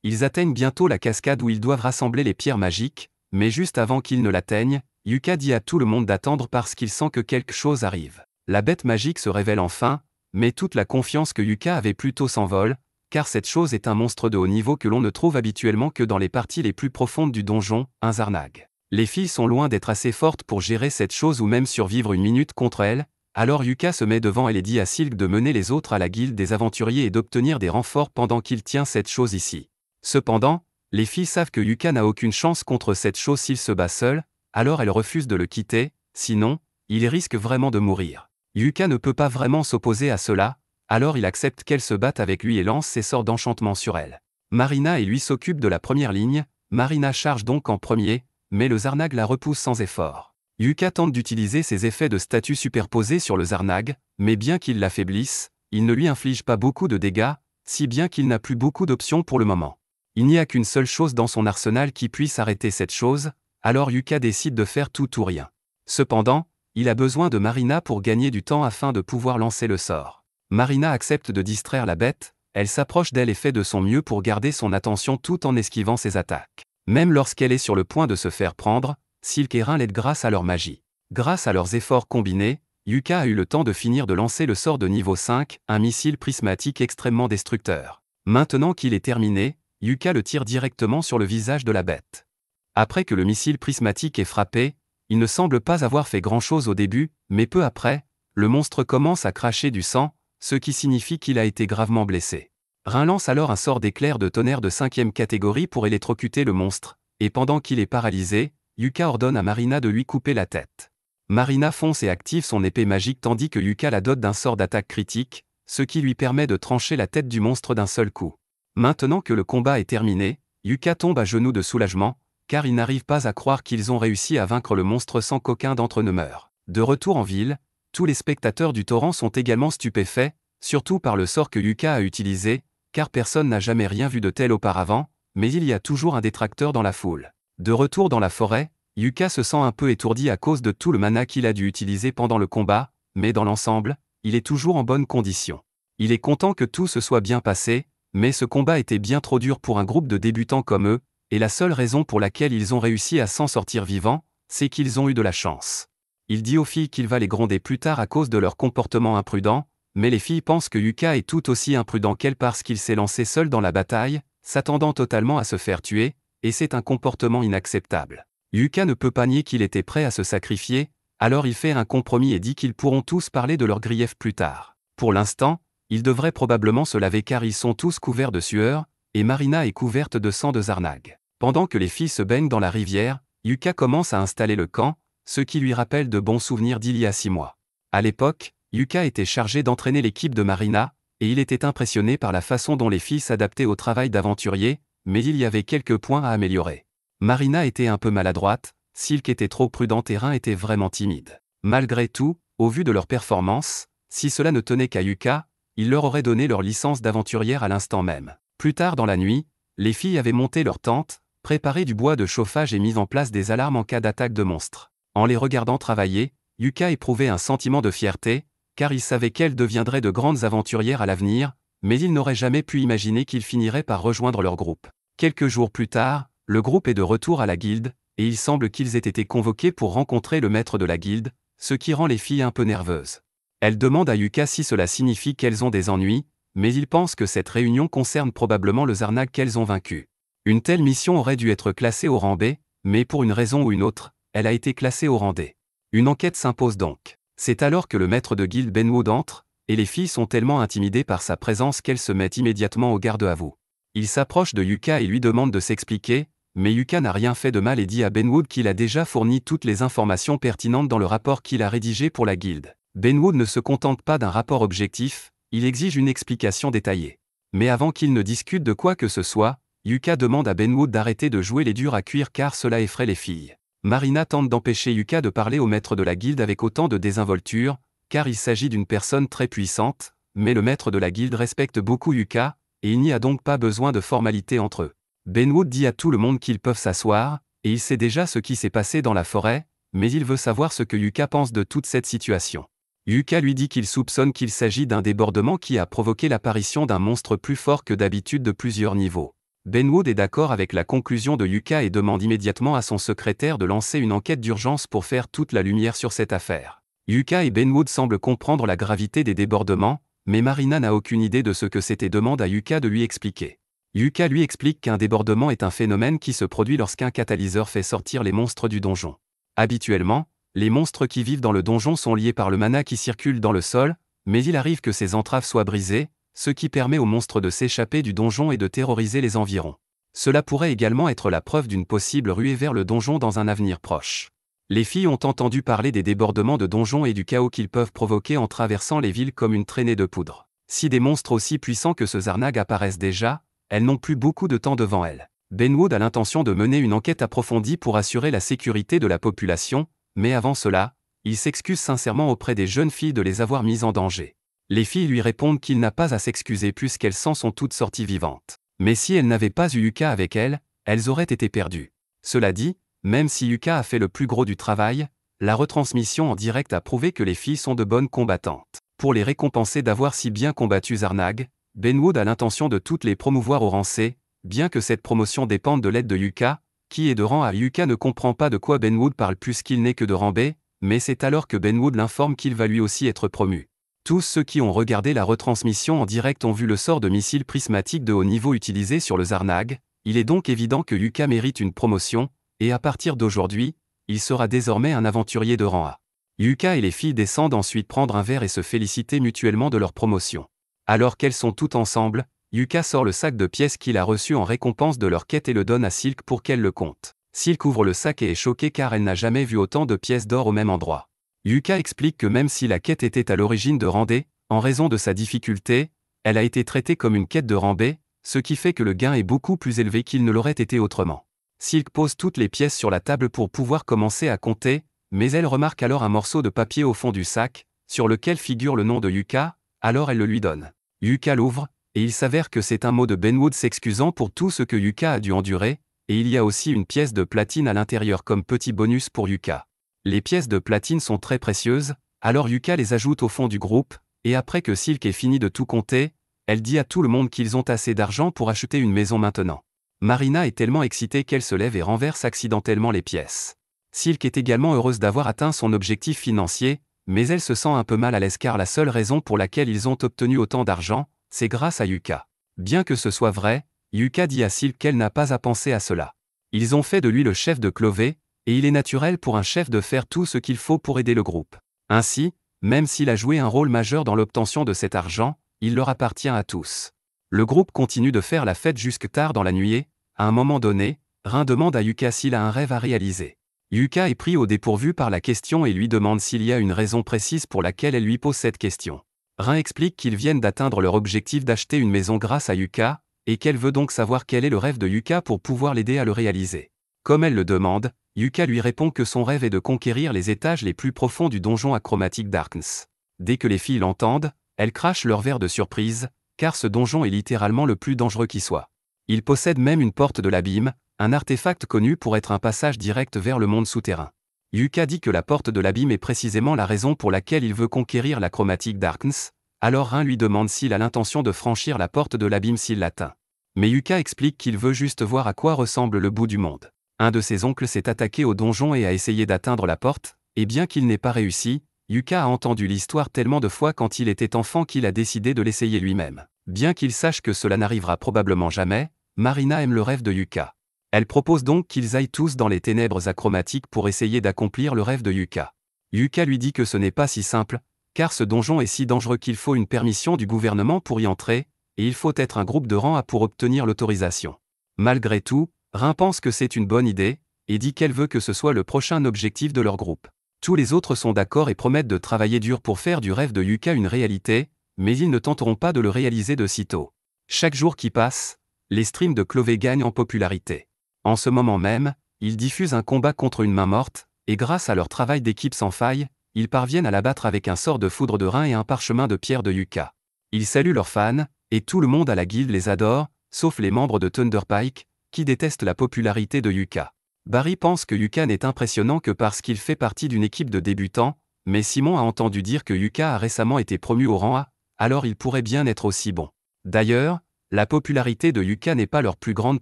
Ils atteignent bientôt la cascade où ils doivent rassembler les pierres magiques, mais juste avant qu'ils ne l'atteignent, Yuka dit à tout le monde d'attendre parce qu'il sent que quelque chose arrive. La bête magique se révèle enfin, mais toute la confiance que Yuka avait plutôt s'envole, car cette chose est un monstre de haut niveau que l'on ne trouve habituellement que dans les parties les plus profondes du donjon, un Zarnag. Les filles sont loin d'être assez fortes pour gérer cette chose ou même survivre 1 minute contre elle, alors Yuka se met devant elle et dit à Silk de mener les autres à la guilde des aventuriers et d'obtenir des renforts pendant qu'il tient cette chose ici. Cependant, les filles savent que Yuka n'a aucune chance contre cette chose s'il se bat seul, alors elles refusent de le quitter, sinon, il risque vraiment de mourir. Yuka ne peut pas vraiment s'opposer à cela, alors il accepte qu'elle se batte avec lui et lance ses sorts d'enchantement sur elle. Marina et lui s'occupent de la première ligne, Marina charge donc en premier, mais le Zarnag la repousse sans effort. Yuka tente d'utiliser ses effets de statut superposés sur le Zarnag, mais bien qu'il l'affaiblisse, il ne lui inflige pas beaucoup de dégâts, si bien qu'il n'a plus beaucoup d'options pour le moment. Il n'y a qu'une seule chose dans son arsenal qui puisse arrêter cette chose, alors Yuka décide de faire tout ou rien. Cependant, il a besoin de Marina pour gagner du temps afin de pouvoir lancer le sort. Marina accepte de distraire la bête, elle s'approche d'elle et fait de son mieux pour garder son attention tout en esquivant ses attaques. Même lorsqu'elle est sur le point de se faire prendre, Silk et Rin l'aident grâce à leur magie. Grâce à leurs efforts combinés, Yuka a eu le temps de finir de lancer le sort de niveau 5, un missile prismatique extrêmement destructeur. Maintenant qu'il est terminé, Yuka le tire directement sur le visage de la bête. Après que le missile prismatique est frappé, il ne semble pas avoir fait grand-chose au début, mais peu après, le monstre commence à cracher du sang, ce qui signifie qu'il a été gravement blessé. Rin lance alors un sort d'éclair de tonnerre de 5e catégorie pour électrocuter le monstre, et pendant qu'il est paralysé, Yuka ordonne à Marina de lui couper la tête. Marina fonce et active son épée magique tandis que Yuka la dote d'un sort d'attaque critique, ce qui lui permet de trancher la tête du monstre d'un seul coup. Maintenant que le combat est terminé, Yuka tombe à genoux de soulagement, car il n'arrive pas à croire qu'ils ont réussi à vaincre le monstre sans qu'aucun d'entre eux ne meure. De retour en ville, tous les spectateurs du torrent sont également stupéfaits, surtout par le sort que Yuka a utilisé, car personne n'a jamais rien vu de tel auparavant, mais il y a toujours un détracteur dans la foule. De retour dans la forêt, Yuka se sent un peu étourdi à cause de tout le mana qu'il a dû utiliser pendant le combat, mais dans l'ensemble, il est toujours en bonne condition. Il est content que tout se soit bien passé, mais ce combat était bien trop dur pour un groupe de débutants comme eux, et la seule raison pour laquelle ils ont réussi à s'en sortir vivants, c'est qu'ils ont eu de la chance. Il dit aux filles qu'il va les gronder plus tard à cause de leur comportement imprudent, mais les filles pensent que Yuka est tout aussi imprudent qu'elle parce qu'il s'est lancé seul dans la bataille, s'attendant totalement à se faire tuer, et c'est un comportement inacceptable. Yuka ne peut pas nier qu'il était prêt à se sacrifier, alors il fait un compromis et dit qu'ils pourront tous parler de leurs griefs plus tard. Pour l'instant, ils devraient probablement se laver car ils sont tous couverts de sueur, et Marina est couverte de sang de Zarnag. Pendant que les filles se baignent dans la rivière, Yuka commence à installer le camp, ce qui lui rappelle de bons souvenirs d'il y a 6 mois. À l'époque, Yuka était chargé d'entraîner l'équipe de Marina, et il était impressionné par la façon dont les filles s'adaptaient au travail d'aventurier, mais il y avait quelques points à améliorer. Marina était un peu maladroite, Silk était trop prudente et Rin était vraiment timide. Malgré tout, au vu de leur performance, si cela ne tenait qu'à Yuka, il leur aurait donné leur licence d'aventurière à l'instant même. Plus tard dans la nuit, les filles avaient monté leur tente, préparé du bois de chauffage et mis en place des alarmes en cas d'attaque de monstres. En les regardant travailler, Yuka éprouvait un sentiment de fierté, car il savait qu'elles deviendraient de grandes aventurières à l'avenir, mais il n'aurait jamais pu imaginer qu'ils finiraient par rejoindre leur groupe. Quelques jours plus tard, le groupe est de retour à la guilde, et il semble qu'ils aient été convoqués pour rencontrer le maître de la guilde, ce qui rend les filles un peu nerveuses. Elles demandent à Yuka si cela signifie qu'elles ont des ennuis, mais il pense que cette réunion concerne probablement le Zarnag qu'elles ont vaincu. Une telle mission aurait dû être classée au rang B, mais pour une raison ou une autre, elle a été classée au rang D. Une enquête s'impose donc. C'est alors que le maître de guilde Benwood entre, et les filles sont tellement intimidées par sa présence qu'elles se mettent immédiatement au garde à vous. Il s'approche de Yuka et lui demande de s'expliquer, mais Yuka n'a rien fait de mal et dit à Benwood qu'il a déjà fourni toutes les informations pertinentes dans le rapport qu'il a rédigé pour la guilde. Benwood ne se contente pas d'un rapport objectif, il exige une explication détaillée. Mais avant qu'il ne discute de quoi que ce soit, Yuka demande à Benwood d'arrêter de jouer les durs à cuire car cela effraie les filles. Marina tente d'empêcher Yuka de parler au maître de la guilde avec autant de désinvolture, car il s'agit d'une personne très puissante, mais le maître de la guilde respecte beaucoup Yuka, et il n'y a donc pas besoin de formalité entre eux. Benwood dit à tout le monde qu'ils peuvent s'asseoir, et il sait déjà ce qui s'est passé dans la forêt, mais il veut savoir ce que Yuka pense de toute cette situation. Yuka lui dit qu'il soupçonne qu'il s'agit d'un débordement qui a provoqué l'apparition d'un monstre plus fort que d'habitude de plusieurs niveaux. Benwood est d'accord avec la conclusion de Yuka et demande immédiatement à son secrétaire de lancer une enquête d'urgence pour faire toute la lumière sur cette affaire. Yuka et Benwood semblent comprendre la gravité des débordements, mais Marina n'a aucune idée de ce que c'était et demande à Yuka de lui expliquer. Yuka lui explique qu'un débordement est un phénomène qui se produit lorsqu'un catalyseur fait sortir les monstres du donjon. Habituellement, les monstres qui vivent dans le donjon sont liés par le mana qui circule dans le sol, mais il arrive que ces entraves soient brisées, ce qui permet aux monstres de s'échapper du donjon et de terroriser les environs. Cela pourrait également être la preuve d'une possible ruée vers le donjon dans un avenir proche. Les filles ont entendu parler des débordements de donjons et du chaos qu'ils peuvent provoquer en traversant les villes comme une traînée de poudre. Si des monstres aussi puissants que ce Zarnag apparaissent déjà, elles n'ont plus beaucoup de temps devant elles. Benwood a l'intention de mener une enquête approfondie pour assurer la sécurité de la population, mais avant cela, il s'excuse sincèrement auprès des jeunes filles de les avoir mises en danger. Les filles lui répondent qu'il n'a pas à s'excuser puisqu'elles s'en sont toutes sorties vivantes. Mais si elles n'avaient pas eu Yuka avec elles, elles auraient été perdues. Cela dit, même si Yuka a fait le plus gros du travail, la retransmission en direct a prouvé que les filles sont de bonnes combattantes. Pour les récompenser d'avoir si bien combattu Zarnag, Benwood a l'intention de toutes les promouvoir au rang C, bien que cette promotion dépende de l'aide de Yuka, qui est de rang A. Yuka ne comprend pas de quoi Benwood parle puisqu'il n'est que de rang B, mais c'est alors que Benwood l'informe qu'il va lui aussi être promu. Tous ceux qui ont regardé la retransmission en direct ont vu le sort de missile prismatique de haut niveau utilisé sur le Zarnag, il est donc évident que Yuka mérite une promotion, et à partir d'aujourd'hui, il sera désormais un aventurier de rang A. Yuka et les filles descendent ensuite prendre un verre et se féliciter mutuellement de leur promotion. Alors qu'elles sont toutes ensemble, Yuka sort le sac de pièces qu'il a reçu en récompense de leur quête et le donne à Silk pour qu'elle le compte. Silk ouvre le sac et est choquée car elle n'a jamais vu autant de pièces d'or au même endroit. Yuka explique que même si la quête était à l'origine de rang D, en raison de sa difficulté, elle a été traitée comme une quête de rang B, ce qui fait que le gain est beaucoup plus élevé qu'il ne l'aurait été autrement. Silk pose toutes les pièces sur la table pour pouvoir commencer à compter, mais elle remarque alors un morceau de papier au fond du sac, sur lequel figure le nom de Yuka, alors elle le lui donne. Yuka l'ouvre, et il s'avère que c'est un mot de Benwood s'excusant pour tout ce que Yuka a dû endurer, et il y a aussi une pièce de platine à l'intérieur comme petit bonus pour Yuka. Les pièces de platine sont très précieuses, alors Yuka les ajoute au fond du groupe, et après que Silk ait fini de tout compter, elle dit à tout le monde qu'ils ont assez d'argent pour acheter une maison maintenant. Marina est tellement excitée qu'elle se lève et renverse accidentellement les pièces. Silk est également heureuse d'avoir atteint son objectif financier, mais elle se sent un peu mal à l'aise car la seule raison pour laquelle ils ont obtenu autant d'argent, c'est grâce à Yuka. Bien que ce soit vrai, Yuka dit à Silk qu'elle n'a pas à penser à cela. Ils ont fait de lui le chef de Clovey, et il est naturel pour un chef de faire tout ce qu'il faut pour aider le groupe. Ainsi, même s'il a joué un rôle majeur dans l'obtention de cet argent, il leur appartient à tous. Le groupe continue de faire la fête jusque tard dans la nuit. À un moment donné, Rin demande à Yuka s'il a un rêve à réaliser. Yuka est pris au dépourvu par la question et lui demande s'il y a une raison précise pour laquelle elle lui pose cette question. Rin explique qu'ils viennent d'atteindre leur objectif d'acheter une maison grâce à Yuka, et qu'elle veut donc savoir quel est le rêve de Yuka pour pouvoir l'aider à le réaliser. Comme elle le demande, Yuka lui répond que son rêve est de conquérir les étages les plus profonds du donjon à Chromatic Darkness. Dès que les filles l'entendent, elles crachent leur verre de surprise, car ce donjon est littéralement le plus dangereux qui soit. Il possède même une porte de l'abîme, un artefact connu pour être un passage direct vers le monde souterrain. Yuka dit que la porte de l'abîme est précisément la raison pour laquelle il veut conquérir la Chromatic Darkness, alors Rin lui demande s'il a l'intention de franchir la porte de l'abîme s'il l'atteint. Mais Yuka explique qu'il veut juste voir à quoi ressemble le bout du monde. Un de ses oncles s'est attaqué au donjon et a essayé d'atteindre la porte, et bien qu'il n'ait pas réussi, Yuka a entendu l'histoire tellement de fois quand il était enfant qu'il a décidé de l'essayer lui-même. Bien qu'il sache que cela n'arrivera probablement jamais, Marina aime le rêve de Yuka. Elle propose donc qu'ils aillent tous dans les ténèbres achromatiques pour essayer d'accomplir le rêve de Yuka. Yuka lui dit que ce n'est pas si simple, car ce donjon est si dangereux qu'il faut une permission du gouvernement pour y entrer, et il faut être un groupe de rang A pour obtenir l'autorisation. Malgré tout, Rin pense que c'est une bonne idée, et dit qu'elle veut que ce soit le prochain objectif de leur groupe. Tous les autres sont d'accord et promettent de travailler dur pour faire du rêve de Yuka une réalité, mais ils ne tenteront pas de le réaliser de sitôt. Chaque jour qui passe, les streams de Clovey gagnent en popularité. En ce moment même, ils diffusent un combat contre une main morte, et grâce à leur travail d'équipe sans faille, ils parviennent à l'abattre avec un sort de foudre de Rin et un parchemin de pierre de Yuka. Ils saluent leurs fans, et tout le monde à la guilde les adore, sauf les membres de Thunderpike, qui détestent la popularité de Yuka. Barry pense que Yuka n'est impressionnant que parce qu'il fait partie d'une équipe de débutants, mais Simon a entendu dire que Yuka a récemment été promu au rang A, alors il pourrait bien être aussi bon. D'ailleurs, la popularité de Yuka n'est pas leur plus grande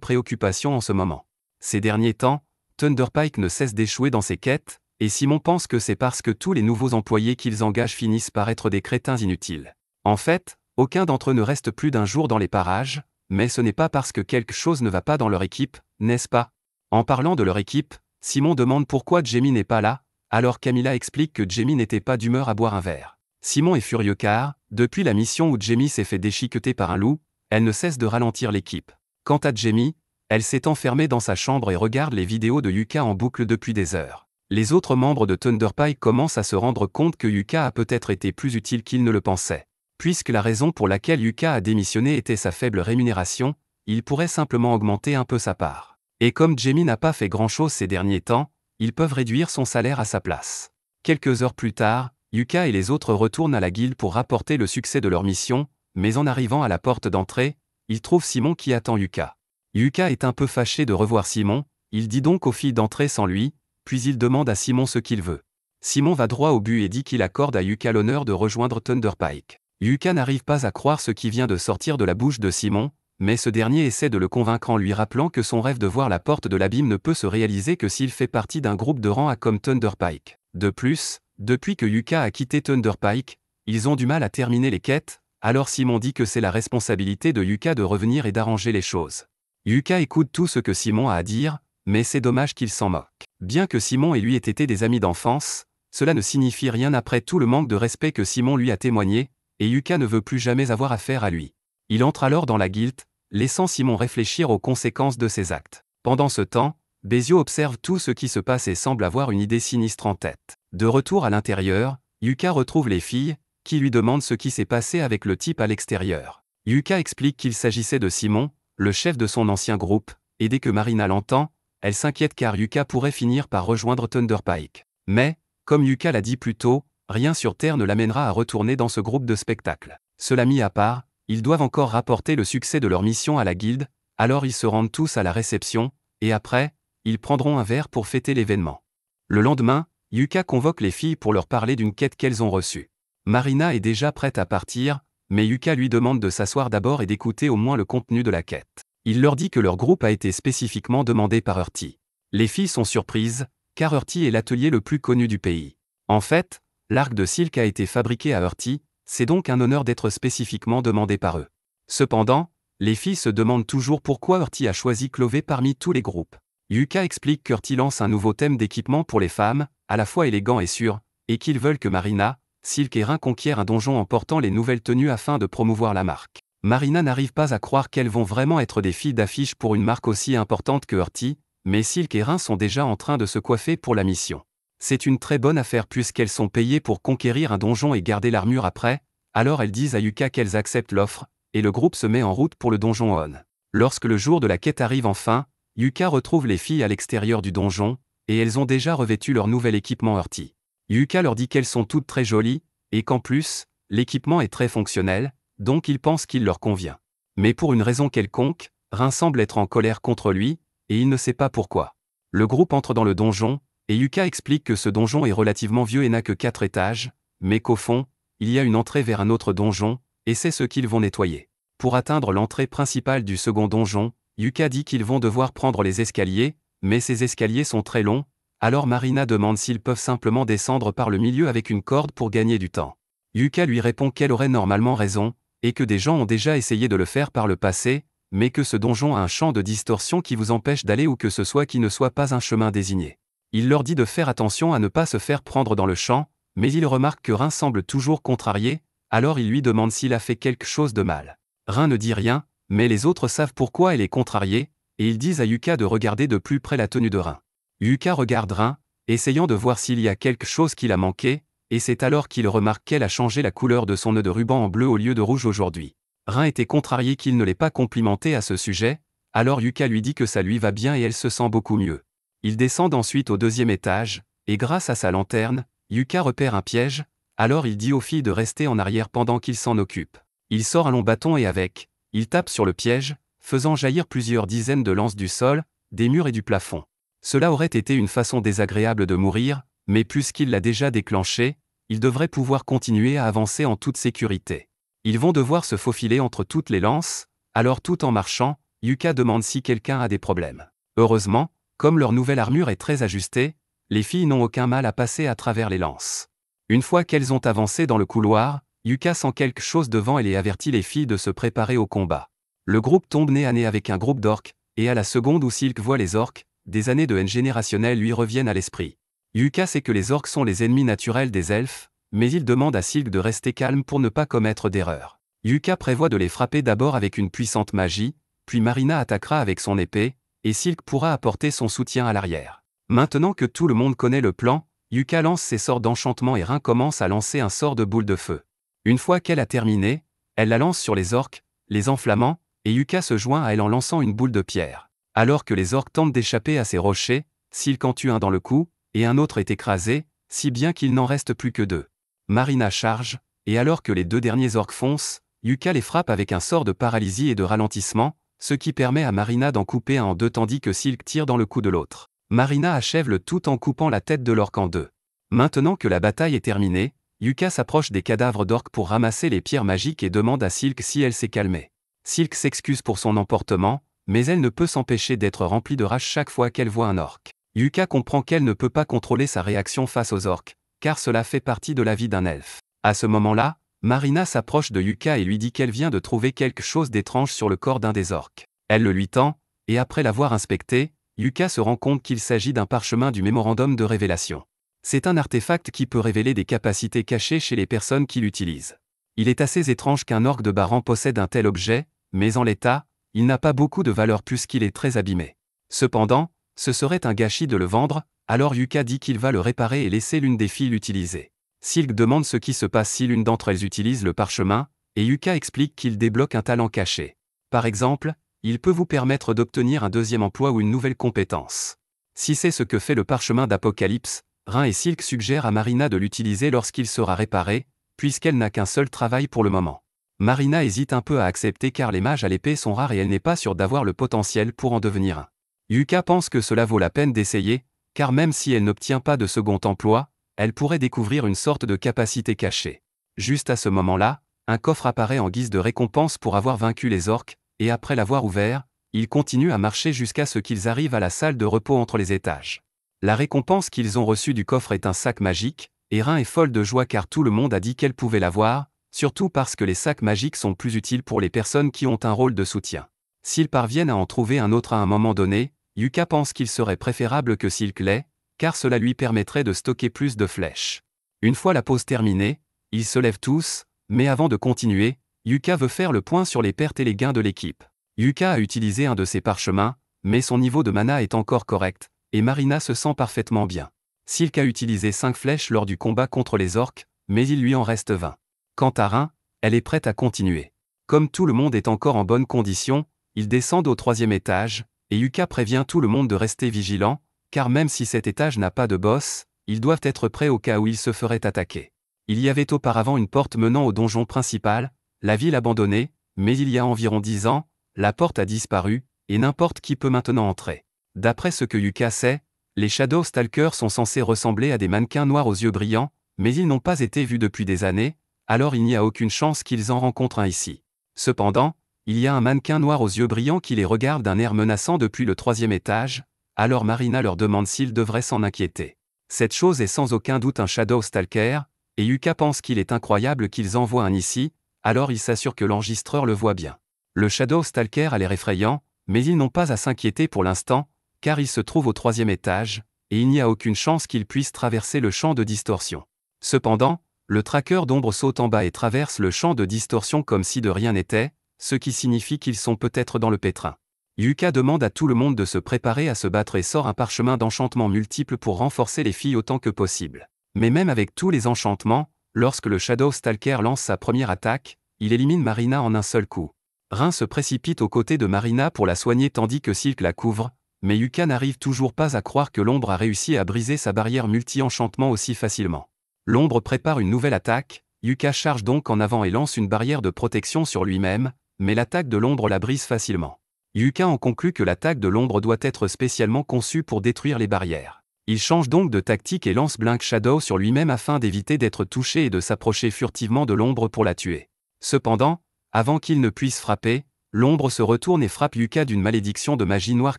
préoccupation en ce moment. Ces derniers temps, Thunderpike ne cesse d'échouer dans ses quêtes, et Simon pense que c'est parce que tous les nouveaux employés qu'ils engagent finissent par être des crétins inutiles. En fait, aucun d'entre eux ne reste plus d'un jour dans les parages, mais ce n'est pas parce que quelque chose ne va pas dans leur équipe, n'est-ce pas? En parlant de leur équipe, Simon demande pourquoi Jamie n'est pas là, alors Camilla explique que Jamie n'était pas d'humeur à boire un verre. Simon est furieux car, depuis la mission où Jamie s'est fait déchiqueter par un loup, elle ne cesse de ralentir l'équipe. Quant à Jamie, elle s'est enfermée dans sa chambre et regarde les vidéos de Yuka en boucle depuis des heures. Les autres membres de Thunderpike commencent à se rendre compte que Yuka a peut-être été plus utile qu'ils ne le pensaient. Puisque la raison pour laquelle Yuka a démissionné était sa faible rémunération, il pourrait simplement augmenter un peu sa part. Et comme Jamie n'a pas fait grand-chose ces derniers temps, ils peuvent réduire son salaire à sa place. Quelques heures plus tard, Yuka et les autres retournent à la guilde pour rapporter le succès de leur mission, mais en arrivant à la porte d'entrée, ils trouvent Simon qui attend Yuka. Yuka est un peu fâché de revoir Simon, il dit donc aux filles d'entrer sans lui, puis il demande à Simon ce qu'il veut. Simon va droit au but et dit qu'il accorde à Yuka l'honneur de rejoindre Thunderpike. Yuka n'arrive pas à croire ce qui vient de sortir de la bouche de Simon, mais ce dernier essaie de le convaincre en lui rappelant que son rêve de voir la porte de l'abîme ne peut se réaliser que s'il fait partie d'un groupe de rang A comme Thunderpike. De plus, depuis que Yuka a quitté Thunderpike, ils ont du mal à terminer les quêtes, alors Simon dit que c'est la responsabilité de Yuka de revenir et d'arranger les choses. Yuka écoute tout ce que Simon a à dire, mais c'est dommage qu'il s'en moque. Bien que Simon et lui aient été des amis d'enfance, cela ne signifie rien après tout le manque de respect que Simon lui a témoigné, et Yuka ne veut plus jamais avoir affaire à lui. Il entre alors dans la guilde, laissant Simon réfléchir aux conséquences de ses actes. Pendant ce temps, Bezio observe tout ce qui se passe et semble avoir une idée sinistre en tête. De retour à l'intérieur, Yuka retrouve les filles, qui lui demandent ce qui s'est passé avec le type à l'extérieur. Yuka explique qu'il s'agissait de Simon, le chef de son ancien groupe, et dès que Marina l'entend, elle s'inquiète car Yuka pourrait finir par rejoindre Thunderpike. Mais, comme Yuka l'a dit plus tôt, rien sur Terre ne l'amènera à retourner dans ce groupe de spectacle. Cela mis à part, ils doivent encore rapporter le succès de leur mission à la guilde, alors ils se rendent tous à la réception, et après, ils prendront un verre pour fêter l'événement. Le lendemain, Yuka convoque les filles pour leur parler d'une quête qu'elles ont reçue. Marina est déjà prête à partir, mais Yuka lui demande de s'asseoir d'abord et d'écouter au moins le contenu de la quête. Il leur dit que leur groupe a été spécifiquement demandé par Urti. Les filles sont surprises, car Urti est l'atelier le plus connu du pays. En fait, l'arc de Silk a été fabriqué à Urti, c'est donc un honneur d'être spécifiquement demandé par eux. Cependant, les filles se demandent toujours pourquoi Urti a choisi Clové parmi tous les groupes. Yuka explique qu'Urti lance un nouveau thème d'équipement pour les femmes, à la fois élégant et sûr, et qu'ils veulent que Marina, Silk et Rin conquièrent un donjon en portant les nouvelles tenues afin de promouvoir la marque. Marina n'arrive pas à croire qu'elles vont vraiment être des filles d'affiche pour une marque aussi importante que Urti, mais Silk et Rin sont déjà en train de se coiffer pour la mission. C'est une très bonne affaire puisqu'elles sont payées pour conquérir un donjon et garder l'armure après, alors elles disent à Yuka qu'elles acceptent l'offre, et le groupe se met en route pour le donjon On. Lorsque le jour de la quête arrive enfin, Yuka retrouve les filles à l'extérieur du donjon, et elles ont déjà revêtu leur nouvel équipement Urti. Yuka leur dit qu'elles sont toutes très jolies, et qu'en plus, l'équipement est très fonctionnel, donc ils pensent qu'il leur convient. Mais pour une raison quelconque, Rin semble être en colère contre lui, et il ne sait pas pourquoi. Le groupe entre dans le donjon, et Yuka explique que ce donjon est relativement vieux et n'a que 4 étages, mais qu'au fond, il y a une entrée vers un autre donjon, et c'est ce qu'ils vont nettoyer. Pour atteindre l'entrée principale du second donjon, Yuka dit qu'ils vont devoir prendre les escaliers, mais ces escaliers sont très longs, alors Marina demande s'ils peuvent simplement descendre par le milieu avec une corde pour gagner du temps. Yuka lui répond qu'elle aurait normalement raison, et que des gens ont déjà essayé de le faire par le passé, mais que ce donjon a un champ de distorsion qui vous empêche d'aller où que ce soit qui ne soit pas un chemin désigné. Il leur dit de faire attention à ne pas se faire prendre dans le champ, mais il remarque que Rin semble toujours contrarié, alors il lui demande s'il a fait quelque chose de mal. Rin ne dit rien, mais les autres savent pourquoi elle est contrariée, et ils disent à Yuka de regarder de plus près la tenue de Rin. Yuka regarde Rin, essayant de voir s'il y a quelque chose qu'il a manqué, et c'est alors qu'il remarque qu'elle a changé la couleur de son nœud de ruban en bleu au lieu de rouge aujourd'hui. Rin était contrarié qu'il ne l'ait pas complimenté à ce sujet, alors Yuka lui dit que ça lui va bien et elle se sent beaucoup mieux. Ils descendent ensuite au 2e étage, et grâce à sa lanterne, Yuka repère un piège, alors il dit aux filles de rester en arrière pendant qu'il s'en occupe. Il sort un long bâton et avec, il tape sur le piège, faisant jaillir plusieurs dizaines de lances du sol, des murs et du plafond. Cela aurait été une façon désagréable de mourir, mais puisqu'il l'a déjà déclenché, il devrait pouvoir continuer à avancer en toute sécurité. Ils vont devoir se faufiler entre toutes les lances, alors tout en marchant, Yuka demande si quelqu'un a des problèmes. Heureusement, comme leur nouvelle armure est très ajustée, les filles n'ont aucun mal à passer à travers les lances. Une fois qu'elles ont avancé dans le couloir, Yuka sent quelque chose devant elle et avertit les filles de se préparer au combat. Le groupe tombe nez à nez avec un groupe d'orques, et à la seconde où Silk voit les orques, des années de haine générationnelle lui reviennent à l'esprit. Yuka sait que les orques sont les ennemis naturels des elfes, mais il demande à Silk de rester calme pour ne pas commettre d'erreur. Yuka prévoit de les frapper d'abord avec une puissante magie, puis Marina attaquera avec son épée, et Silk pourra apporter son soutien à l'arrière. Maintenant que tout le monde connaît le plan, Yuka lance ses sorts d'enchantement et Rin commence à lancer un sort de boule de feu. Une fois qu'elle a terminé, elle la lance sur les orques, les enflammant, et Yuka se joint à elle en lançant une boule de pierre. Alors que les orques tentent d'échapper à ces rochers, Silk en tue un dans le cou, et un autre est écrasé, si bien qu'il n'en reste plus que 2. Marina charge, et alors que les 2 derniers orques foncent, Yuka les frappe avec un sort de paralysie et de ralentissement, ce qui permet à Marina d'en couper un en 2 tandis que Silk tire dans le cou de l'autre. Marina achève le tout en coupant la tête de l'orque en 2. Maintenant que la bataille est terminée, Yuka s'approche des cadavres d'orques pour ramasser les pierres magiques et demande à Silk si elle s'est calmée. Silk s'excuse pour son emportement, mais elle ne peut s'empêcher d'être remplie de rage chaque fois qu'elle voit un orque. Yuka comprend qu'elle ne peut pas contrôler sa réaction face aux orques, car cela fait partie de la vie d'un elfe. À ce moment-là, Marina s'approche de Yuka et lui dit qu'elle vient de trouver quelque chose d'étrange sur le corps d'un des orques. Elle le lui tend, et après l'avoir inspecté, Yuka se rend compte qu'il s'agit d'un parchemin du mémorandum de révélation. C'est un artefact qui peut révéler des capacités cachées chez les personnes qui l'utilisent. Il est assez étrange qu'un orque de Baran possède un tel objet, mais en l'état, il n'a pas beaucoup de valeur puisqu'il est très abîmé. Cependant, ce serait un gâchis de le vendre, alors Yuka dit qu'il va le réparer et laisser l'une des filles l'utiliser. Silk demande ce qui se passe si l'une d'entre elles utilise le parchemin, et Yuka explique qu'il débloque un talent caché. Par exemple, il peut vous permettre d'obtenir un deuxième emploi ou une nouvelle compétence. Si c'est ce que fait le parchemin d'Apocalypse, Rin et Silk suggèrent à Marina de l'utiliser lorsqu'il sera réparé, puisqu'elle n'a qu'un seul travail pour le moment. Marina hésite un peu à accepter car les mages à l'épée sont rares et elle n'est pas sûre d'avoir le potentiel pour en devenir un. Yuka pense que cela vaut la peine d'essayer, car même si elle n'obtient pas de second emploi, elle pourrait découvrir une sorte de capacité cachée. Juste à ce moment-là, un coffre apparaît en guise de récompense pour avoir vaincu les orques, et après l'avoir ouvert, ils continuent à marcher jusqu'à ce qu'ils arrivent à la salle de repos entre les étages. La récompense qu'ils ont reçue du coffre est un sac magique, et Rin est folle de joie car tout le monde a dit qu'elle pouvait l'avoir, surtout parce que les sacs magiques sont plus utiles pour les personnes qui ont un rôle de soutien. S'ils parviennent à en trouver un autre à un moment donné, Yuka pense qu'il serait préférable que Silk l'ait, car cela lui permettrait de stocker plus de flèches. Une fois la pause terminée, ils se lèvent tous, mais avant de continuer, Yuka veut faire le point sur les pertes et les gains de l'équipe. Yuka a utilisé un de ses parchemins, mais son niveau de mana est encore correct, et Marina se sent parfaitement bien. Silk a utilisé 5 flèches lors du combat contre les orques, mais il lui en reste 20. Quant à Rin, elle est prête à continuer. Comme tout le monde est encore en bonne condition, ils descendent au 3e étage, et Yuka prévient tout le monde de rester vigilant, car même si cet étage n'a pas de boss, ils doivent être prêts au cas où ils se feraient attaquer. Il y avait auparavant une porte menant au donjon principal, la ville abandonnée, mais il y a environ 10 ans, la porte a disparu, et n'importe qui peut maintenant entrer. D'après ce que Yuka sait, les Shadow Stalkers sont censés ressembler à des mannequins noirs aux yeux brillants, mais ils n'ont pas été vus depuis des années, alors il n'y a aucune chance qu'ils en rencontrent un ici. Cependant, il y a un mannequin noir aux yeux brillants qui les regarde d'un air menaçant depuis le 3e étage, alors Marina leur demande s'ils devraient s'en inquiéter. Cette chose est sans aucun doute un Shadow Stalker, et Yuka pense qu'il est incroyable qu'ils envoient un ici, alors il s'assure que l'enregistreur le voit bien. Le Shadow Stalker a l'air effrayant, mais ils n'ont pas à s'inquiéter pour l'instant, car il se trouve au 3e étage, et il n'y a aucune chance qu'il puisse traverser le champ de distorsion. Cependant, le tracker d'ombre saute en bas et traverse le champ de distorsion comme si de rien n'était, ce qui signifie qu'ils sont peut-être dans le pétrin. Yuka demande à tout le monde de se préparer à se battre et sort un parchemin d'enchantement multiple pour renforcer les filles autant que possible. Mais même avec tous les enchantements, lorsque le Shadow Stalker lance sa première attaque, il élimine Marina en un seul coup. Rin se précipite aux côtés de Marina pour la soigner tandis que Silk la couvre, mais Yuka n'arrive toujours pas à croire que l'ombre a réussi à briser sa barrière multi-enchantement aussi facilement. L'ombre prépare une nouvelle attaque, Yuka charge donc en avant et lance une barrière de protection sur lui-même, mais l'attaque de l'ombre la brise facilement. Yuka en conclut que l'attaque de l'ombre doit être spécialement conçue pour détruire les barrières. Il change donc de tactique et lance Blink Shadow sur lui-même afin d'éviter d'être touché et de s'approcher furtivement de l'ombre pour la tuer. Cependant, avant qu'il ne puisse frapper, l'ombre se retourne et frappe Yuka d'une malédiction de magie noire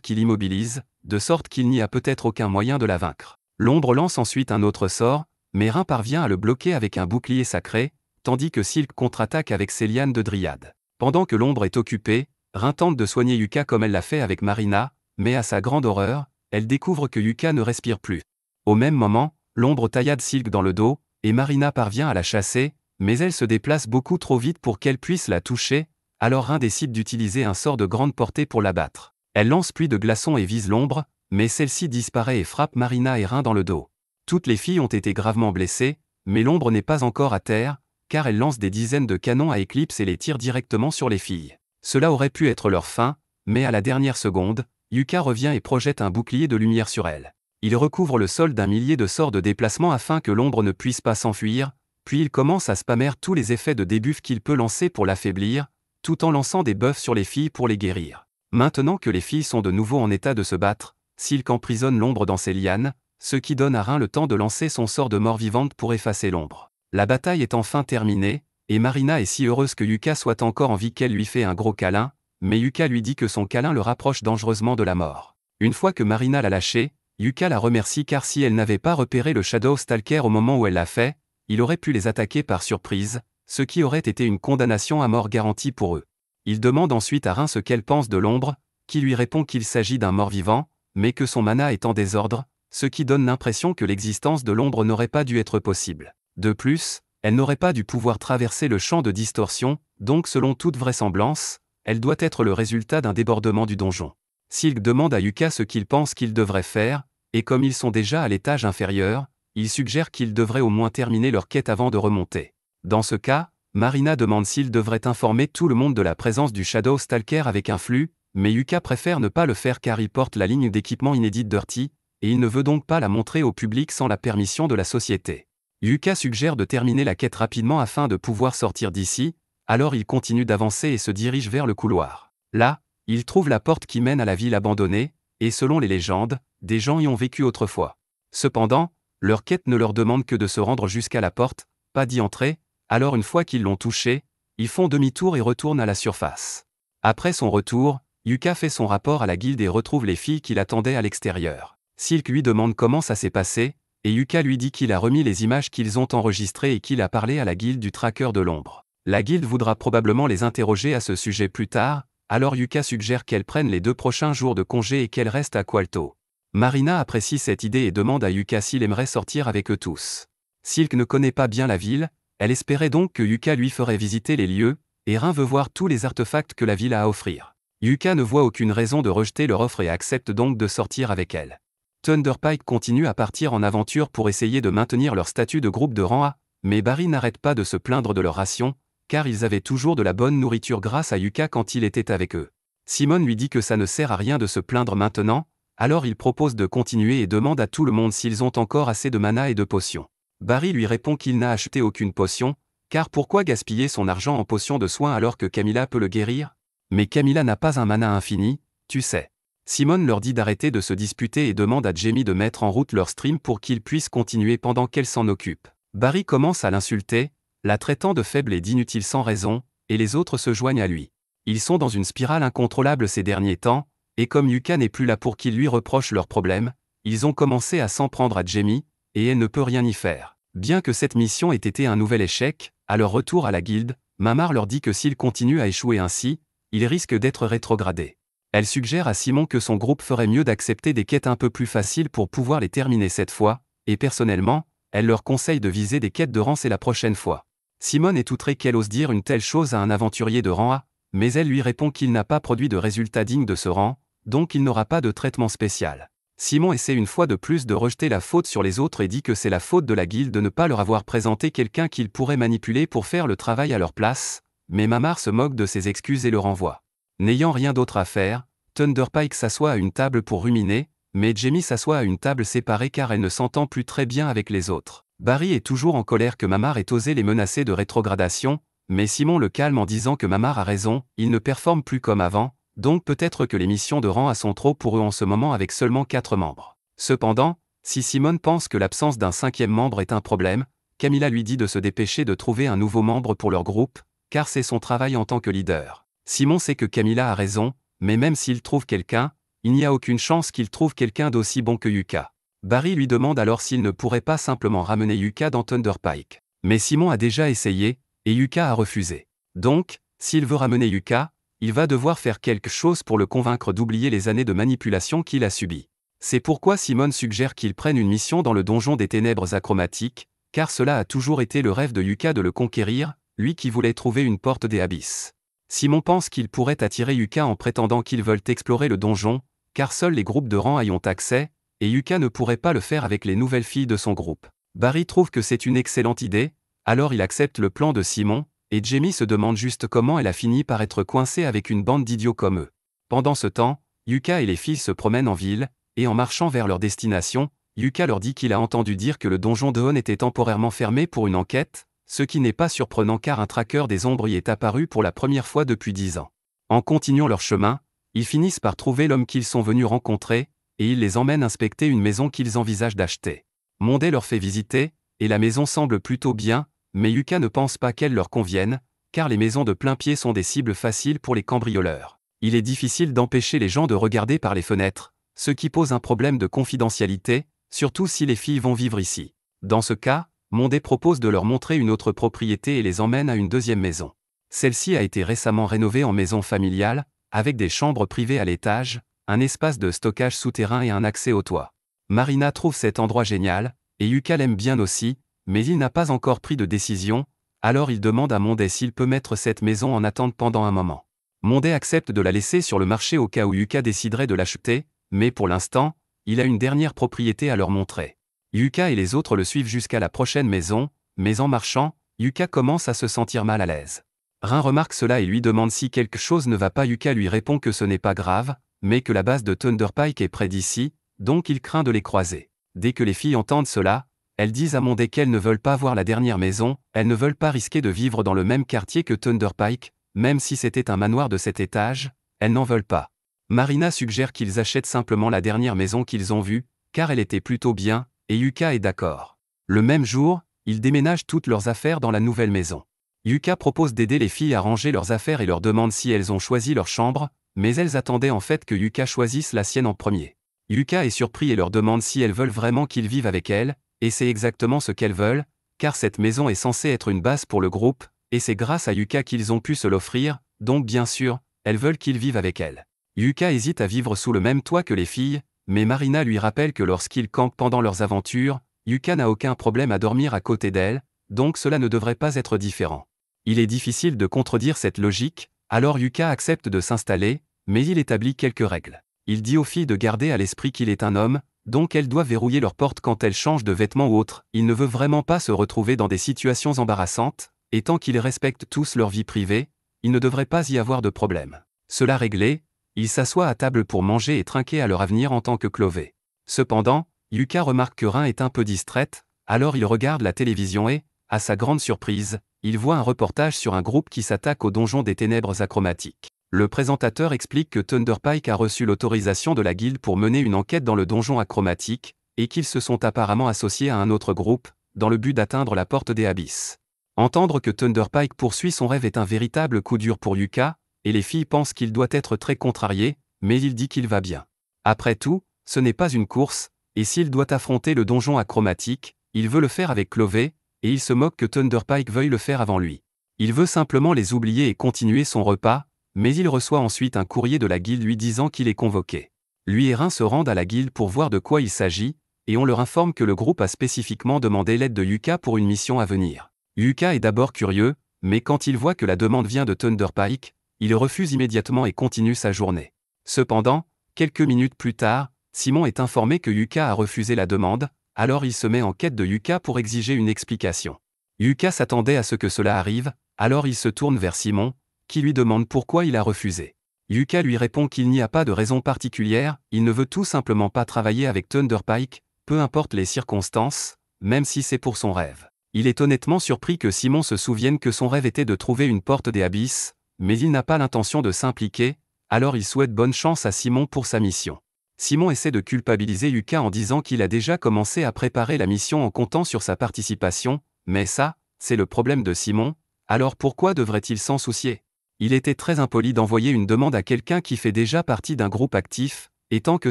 qui l'immobilise, de sorte qu'il n'y a peut-être aucun moyen de la vaincre. L'ombre lance ensuite un autre sort, mais Rin parvient à le bloquer avec un bouclier sacré, tandis que Silk contre-attaque avec ses lianes de dryade. Pendant que l'ombre est occupée, Rin tente de soigner Yuka comme elle l'a fait avec Marina, mais à sa grande horreur, elle découvre que Yuka ne respire plus. Au même moment, l'ombre taillade Silk dans le dos, et Marina parvient à la chasser, mais elle se déplace beaucoup trop vite pour qu'elle puisse la toucher, alors Rin décide d'utiliser un sort de grande portée pour l'abattre. Elle lance pluie de glaçons et vise l'ombre, mais celle-ci disparaît et frappe Marina et Rin dans le dos. Toutes les filles ont été gravement blessées, mais l'ombre n'est pas encore à terre, car elle lance des dizaines de canons à éclipse et les tire directement sur les filles. Cela aurait pu être leur fin, mais à la dernière seconde, Yuka revient et projette un bouclier de lumière sur elle. Il recouvre le sol d'un millier de sorts de déplacement afin que l'ombre ne puisse pas s'enfuir, puis il commence à spammer tous les effets de debuff qu'il peut lancer pour l'affaiblir, tout en lançant des buffs sur les filles pour les guérir. Maintenant que les filles sont de nouveau en état de se battre, Silk emprisonne l'ombre dans ses lianes, ce qui donne à Rin le temps de lancer son sort de mort vivante pour effacer l'ombre. La bataille est enfin terminée, et Marina est si heureuse que Yuka soit encore en vie qu'elle lui fait un gros câlin, mais Yuka lui dit que son câlin le rapproche dangereusement de la mort. Une fois que Marina l'a lâché, Yuka la remercie car si elle n'avait pas repéré le Shadow Stalker au moment où elle l'a fait, il aurait pu les attaquer par surprise, ce qui aurait été une condamnation à mort garantie pour eux. Il demande ensuite à Rin ce qu'elle pense de l'ombre, qui lui répond qu'il s'agit d'un mort-vivant, mais que son mana est en désordre, ce qui donne l'impression que l'existence de l'ombre n'aurait pas dû être possible. De plus, Elle n'aurait pas dû pouvoir traverser le champ de distorsion, donc selon toute vraisemblance, elle doit être le résultat d'un débordement du donjon. Silk demande à Yuka ce qu'il pense qu'il devrait faire, et comme ils sont déjà à l'étage inférieur, il suggère qu'ils devraient au moins terminer leur quête avant de remonter. Dans ce cas, Marina demande s'il devrait informer tout le monde de la présence du Shadow Stalker avec un flux, mais Yuka préfère ne pas le faire car il porte la ligne d'équipement inédite Dirty, et il ne veut donc pas la montrer au public sans la permission de la société. Yuka suggère de terminer la quête rapidement afin de pouvoir sortir d'ici, alors il continue d'avancer et se dirige vers le couloir. Là, il trouve la porte qui mène à la ville abandonnée, et selon les légendes, des gens y ont vécu autrefois. Cependant, leur quête ne leur demande que de se rendre jusqu'à la porte, pas d'y entrer, alors une fois qu'ils l'ont touchée, ils font demi-tour et retournent à la surface. Après son retour, Yuka fait son rapport à la guilde et retrouve les filles qui l'attendaient à l'extérieur. Silk lui demande comment ça s'est passé, et Yuka lui dit qu'il a remis les images qu'ils ont enregistrées et qu'il a parlé à la guilde du traqueur de l'ombre. La guilde voudra probablement les interroger à ce sujet plus tard, alors Yuka suggère qu'elle prenne les 2 prochains jours de congé et qu'elle reste à Kualto. Marina apprécie cette idée et demande à Yuka s'il aimerait sortir avec eux tous. Silk ne connaît pas bien la ville, elle espérait donc que Yuka lui ferait visiter les lieux, et Rin veut voir tous les artefacts que la ville a à offrir. Yuka ne voit aucune raison de rejeter leur offre et accepte donc de sortir avec elle. Thunderpike continue à partir en aventure pour essayer de maintenir leur statut de groupe de rang A, mais Barry n'arrête pas de se plaindre de leur ration, car ils avaient toujours de la bonne nourriture grâce à Yuka quand il était avec eux. Simone lui dit que ça ne sert à rien de se plaindre maintenant, alors il propose de continuer et demande à tout le monde s'ils ont encore assez de mana et de potions. Barry lui répond qu'il n'a acheté aucune potion, car pourquoi gaspiller son argent en potions de soins alors que Camilla peut le guérir? Mais Camilla n'a pas un mana infini, tu sais. Simone leur dit d'arrêter de se disputer et demande à Jamie de mettre en route leur stream pour qu'ils puissent continuer pendant qu'elle s'en occupe. Barry commence à l'insulter, la traitant de faible et d'inutile sans raison, et les autres se joignent à lui. Ils sont dans une spirale incontrôlable ces derniers temps, et comme Yuka n'est plus là pour qu'ils lui reprochent leurs problèmes, ils ont commencé à s'en prendre à Jamie, et elle ne peut rien y faire. Bien que cette mission ait été un nouvel échec, à leur retour à la guilde, Mamar leur dit que s'ils continuent à échouer ainsi, ils risquent d'être rétrogradés. Elle suggère à Simon que son groupe ferait mieux d'accepter des quêtes un peu plus faciles pour pouvoir les terminer cette fois, et personnellement, elle leur conseille de viser des quêtes de rang C la prochaine fois. Simone est outrée qu'elle ose dire une telle chose à un aventurier de rang A, mais elle lui répond qu'il n'a pas produit de résultat digne de ce rang, donc il n'aura pas de traitement spécial. Simon essaie une fois de plus de rejeter la faute sur les autres et dit que c'est la faute de la guilde de ne pas leur avoir présenté quelqu'un qu'ils pourraient manipuler pour faire le travail à leur place, mais Mamar se moque de ses excuses et le renvoie. N'ayant rien d'autre à faire, Thunderpike s'assoit à une table pour ruminer, mais Jamie s'assoit à une table séparée car elle ne s'entend plus très bien avec les autres. Barry est toujours en colère que Mamar ait osé les menacer de rétrogradation, mais Simon le calme en disant que Mamar a raison, ils ne performent plus comme avant, donc peut-être que les missions de rang A sont trop pour eux en ce moment avec seulement 4 membres. Cependant, si Simone pense que l'absence d'un 5e membre est un problème, Camilla lui dit de se dépêcher de trouver un nouveau membre pour leur groupe, car c'est son travail en tant que leader. Simon sait que Camilla a raison, mais même s'il trouve quelqu'un, il n'y a aucune chance qu'il trouve quelqu'un d'aussi bon que Yuka. Barry lui demande alors s'il ne pourrait pas simplement ramener Yuka dans Thunderpike. Mais Simon a déjà essayé, et Yuka a refusé. Donc, s'il veut ramener Yuka, il va devoir faire quelque chose pour le convaincre d'oublier les années de manipulation qu'il a subies. C'est pourquoi Simone suggère qu'il prenne une mission dans le donjon des ténèbres achromatiques, car cela a toujours été le rêve de Yuka de le conquérir, lui qui voulait trouver une porte des abysses. Simon pense qu'il pourrait attirer Yuka en prétendant qu'ils veulent explorer le donjon, car seuls les groupes de rang y ont accès, et Yuka ne pourrait pas le faire avec les nouvelles filles de son groupe. Barry trouve que c'est une excellente idée, alors il accepte le plan de Simon, et Jamie se demande juste comment elle a fini par être coincée avec une bande d'idiots comme eux. Pendant ce temps, Yuka et les filles se promènent en ville, et en marchant vers leur destination, Yuka leur dit qu'il a entendu dire que le donjon de Hon était temporairement fermé pour une enquête, ce qui n'est pas surprenant car un traqueur des ombres y est apparu pour la première fois depuis 10 ans. En continuant leur chemin, ils finissent par trouver l'homme qu'ils sont venus rencontrer, et il les emmène inspecter une maison qu'ils envisagent d'acheter. Monday leur fait visiter, et la maison semble plutôt bien, mais Yuka ne pense pas qu'elle leur convienne, car les maisons de plein pied sont des cibles faciles pour les cambrioleurs. Il est difficile d'empêcher les gens de regarder par les fenêtres, ce qui pose un problème de confidentialité, surtout si les filles vont vivre ici. Dans ce cas, Monday propose de leur montrer une autre propriété et les emmène à une deuxième maison. Celle-ci a été récemment rénovée en maison familiale, avec des chambres privées à l'étage, un espace de stockage souterrain et un accès au toit. Marina trouve cet endroit génial, et Yuka l'aime bien aussi, mais il n'a pas encore pris de décision, alors il demande à Monday s'il peut mettre cette maison en attente pendant un moment. Monday accepte de la laisser sur le marché au cas où Yuka déciderait de l'acheter, mais pour l'instant, il a une dernière propriété à leur montrer. Yuka et les autres le suivent jusqu'à la prochaine maison, mais en marchant, Yuka commence à se sentir mal à l'aise. Rin remarque cela et lui demande si quelque chose ne va pas. Yuka lui répond que ce n'est pas grave, mais que la base de Thunder Pike est près d'ici, donc il craint de les croiser. Dès que les filles entendent cela, elles disent à Monday qu'elles ne veulent pas voir la dernière maison, elles ne veulent pas risquer de vivre dans le même quartier que Thunder Pike, même si c'était un manoir de 7 étages, elles n'en veulent pas. Marina suggère qu'ils achètent simplement la dernière maison qu'ils ont vue, car elle était plutôt bien, et Yuka est d'accord. Le même jour, ils déménagent toutes leurs affaires dans la nouvelle maison. Yuka propose d'aider les filles à ranger leurs affaires et leur demande si elles ont choisi leur chambre, mais elles attendaient en fait que Yuka choisisse la sienne en premier. Yuka est surpris et leur demande si elles veulent vraiment qu'ils vivent avec elles, et c'est exactement ce qu'elles veulent, car cette maison est censée être une base pour le groupe, et c'est grâce à Yuka qu'ils ont pu se l'offrir, donc bien sûr, elles veulent qu'ils vivent avec elles. Yuka hésite à vivre sous le même toit que les filles, mais Marina lui rappelle que lorsqu'ils campent pendant leurs aventures, Yuka n'a aucun problème à dormir à côté d'elle, donc cela ne devrait pas être différent. Il est difficile de contredire cette logique, alors Yuka accepte de s'installer, mais il établit quelques règles. Il dit aux filles de garder à l'esprit qu'il est un homme, donc elles doivent verrouiller leurs portes quand elles changent de vêtements ou autre. Il ne veut vraiment pas se retrouver dans des situations embarrassantes, et tant qu'ils respectent tous leur vie privée, il ne devrait pas y avoir de problème. Cela réglé, ils s'assoient à table pour manger et trinquer à leur avenir en tant que Clové. Cependant, Yuka remarque que Rin est un peu distraite, alors il regarde la télévision et, à sa grande surprise, il voit un reportage sur un groupe qui s'attaque au donjon des ténèbres achromatiques. Le présentateur explique que Thunder Pike a reçu l'autorisation de la guilde pour mener une enquête dans le donjon achromatique, et qu'ils se sont apparemment associés à un autre groupe, dans le but d'atteindre la porte des abysses. Entendre que Thunder Pike poursuit son rêve est un véritable coup dur pour Yuka, et les filles pensent qu'il doit être très contrarié, mais il dit qu'il va bien. Après tout, ce n'est pas une course, et s'il doit affronter le donjon achromatique, il veut le faire avec Clové, et il se moque que Thunder Pike veuille le faire avant lui. Il veut simplement les oublier et continuer son repas, mais il reçoit ensuite un courrier de la guilde lui disant qu'il est convoqué. Lui et Rin se rendent à la guilde pour voir de quoi il s'agit, et on leur informe que le groupe a spécifiquement demandé l'aide de Yuka pour une mission à venir. Yuka est d'abord curieux, mais quand il voit que la demande vient de Thunder Pike, il refuse immédiatement et continue sa journée. Cependant, quelques minutes plus tard, Simon est informé que Yuka a refusé la demande, alors il se met en quête de Yuka pour exiger une explication. Yuka s'attendait à ce que cela arrive, alors il se tourne vers Simon, qui lui demande pourquoi il a refusé. Yuka lui répond qu'il n'y a pas de raison particulière, il ne veut tout simplement pas travailler avec Thunder Pike, peu importe les circonstances, même si c'est pour son rêve. Il est honnêtement surpris que Simon se souvienne que son rêve était de trouver une porte des abysses, mais il n'a pas l'intention de s'impliquer, alors il souhaite bonne chance à Simon pour sa mission. Simon essaie de culpabiliser Yuka en disant qu'il a déjà commencé à préparer la mission en comptant sur sa participation, mais ça, c'est le problème de Simon, alors pourquoi devrait-il s'en soucier ? Il était très impoli d'envoyer une demande à quelqu'un qui fait déjà partie d'un groupe actif, et tant que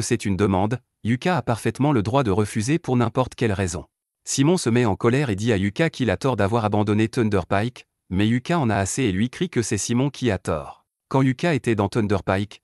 c'est une demande, Yuka a parfaitement le droit de refuser pour n'importe quelle raison. Simon se met en colère et dit à Yuka qu'il a tort d'avoir abandonné Thunder Pike, mais Yuka en a assez et lui crie que c'est Simon qui a tort. Quand Yuka était dans Thunder Pike,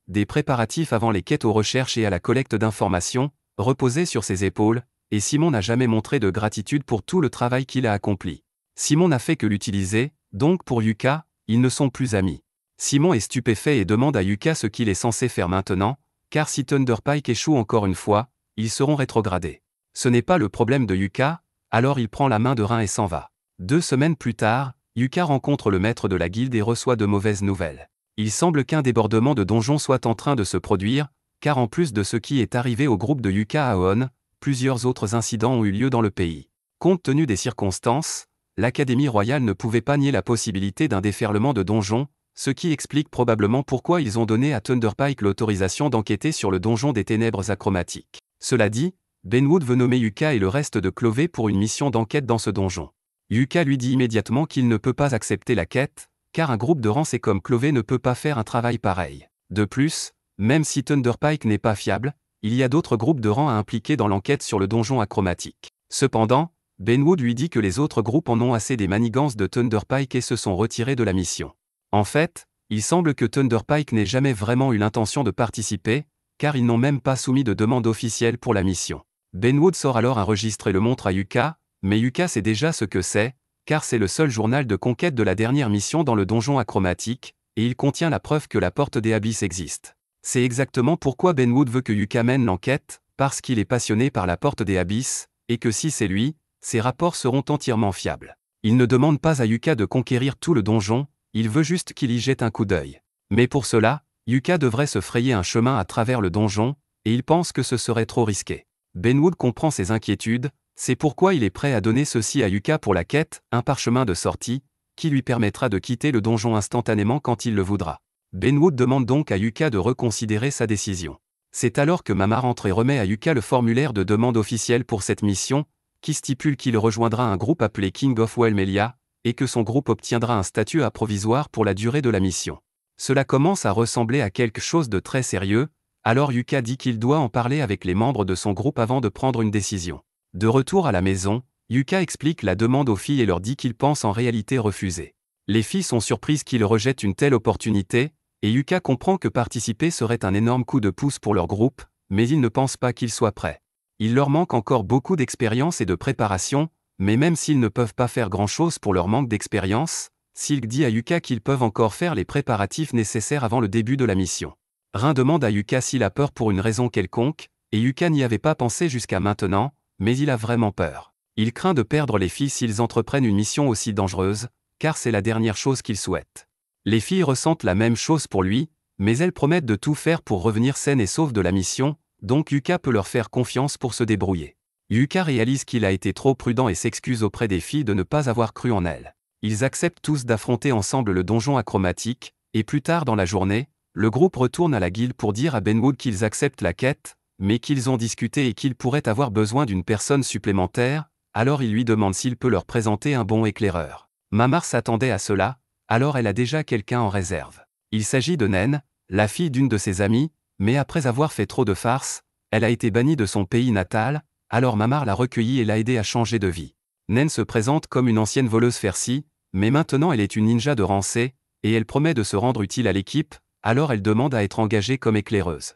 des préparatifs avant les quêtes aux recherches et à la collecte d'informations, reposaient sur ses épaules, et Simon n'a jamais montré de gratitude pour tout le travail qu'il a accompli. Simon n'a fait que l'utiliser, donc pour Yuka, ils ne sont plus amis. Simon est stupéfait et demande à Yuka ce qu'il est censé faire maintenant, car si Thunder Pike échoue encore une fois, ils seront rétrogradés. Ce n'est pas le problème de Yuka, alors il prend la main de Rin et s'en va. 2 semaines plus tard, Yuka rencontre le maître de la guilde et reçoit de mauvaises nouvelles. Il semble qu'un débordement de donjon soit en train de se produire, car en plus de ce qui est arrivé au groupe de Yuka à On, plusieurs autres incidents ont eu lieu dans le pays. Compte tenu des circonstances, l'Académie royale ne pouvait pas nier la possibilité d'un déferlement de donjons, ce qui explique probablement pourquoi ils ont donné à Thunder Pike l'autorisation d'enquêter sur le donjon des ténèbres achromatiques. Cela dit, Benwood veut nommer Yuka et le reste de Clové pour une mission d'enquête dans ce donjon. Yuka lui dit immédiatement qu'il ne peut pas accepter la quête, car un groupe de rancés comme Clové ne peut pas faire un travail pareil. De plus, même si Thunder Pike n'est pas fiable, il y a d'autres groupes de rangs à impliquer dans l'enquête sur le donjon achromatique. Cependant, Benwood lui dit que les autres groupes en ont assez des manigances de Thunder Pike et se sont retirés de la mission. En fait, il semble que Thunder Pike n'ait jamais vraiment eu l'intention de participer, car ils n'ont même pas soumis de demande officielle pour la mission. Benwood sort alors un registre et le montre à Yuka, mais Yuka sait déjà ce que c'est, car c'est le seul journal de conquête de la dernière mission dans le donjon achromatique, et il contient la preuve que la porte des abysses existe. C'est exactement pourquoi Benwood veut que Yuka mène l'enquête, parce qu'il est passionné par la porte des abysses, et que si c'est lui, ses rapports seront entièrement fiables. Il ne demande pas à Yuka de conquérir tout le donjon, il veut juste qu'il y jette un coup d'œil. Mais pour cela, Yuka devrait se frayer un chemin à travers le donjon, et il pense que ce serait trop risqué. Benwood comprend ses inquiétudes, c'est pourquoi il est prêt à donner ceci à Yuka pour la quête, un parchemin de sortie, qui lui permettra de quitter le donjon instantanément quand il le voudra. Benwood demande donc à Yuka de reconsidérer sa décision. C'est alors que Mamar entre et remet à Yuka le formulaire de demande officielle pour cette mission, qui stipule qu'il rejoindra un groupe appelé King of Wellmelia, et que son groupe obtiendra un statut provisoire pour la durée de la mission. Cela commence à ressembler à quelque chose de très sérieux, alors Yuka dit qu'il doit en parler avec les membres de son groupe avant de prendre une décision. De retour à la maison, Yuka explique la demande aux filles et leur dit qu'il pense en réalité refuser. Les filles sont surprises qu'il rejette une telle opportunité, et Yuka comprend que participer serait un énorme coup de pouce pour leur groupe, mais il ne pense pas qu'ils soient prêts. Il leur manque encore beaucoup d'expérience et de préparation, mais même s'ils ne peuvent pas faire grand-chose pour leur manque d'expérience, Silk dit à Yuka qu'ils peuvent encore faire les préparatifs nécessaires avant le début de la mission. Rin demande à Yuka s'il a peur pour une raison quelconque, et Yuka n'y avait pas pensé jusqu'à maintenant, mais il a vraiment peur. Il craint de perdre les filles s'ils entreprennent une mission aussi dangereuse, car c'est la dernière chose qu'il souhaite. Les filles ressentent la même chose pour lui, mais elles promettent de tout faire pour revenir saines et sauves de la mission, donc Yuka peut leur faire confiance pour se débrouiller. Yuka réalise qu'il a été trop prudent et s'excuse auprès des filles de ne pas avoir cru en elle. Ils acceptent tous d'affronter ensemble le donjon achromatique, et plus tard dans la journée, le groupe retourne à la guilde pour dire à Benwood qu'ils acceptent la quête, mais qu'ils ont discuté et qu'ils pourraient avoir besoin d'une personne supplémentaire, alors il lui demande s'il peut leur présenter un bon éclaireur. Mamar s'attendait à cela, alors elle a déjà quelqu'un en réserve. Il s'agit de Nen, la fille d'une de ses amies, mais après avoir fait trop de farces, elle a été bannie de son pays natal, alors Mamar l'a recueillie et l'a aidée à changer de vie. Nen se présente comme une ancienne voleuse Fercy, mais maintenant elle est une ninja de rang C, et elle promet de se rendre utile à l'équipe, alors elle demande à être engagée comme éclaireuse.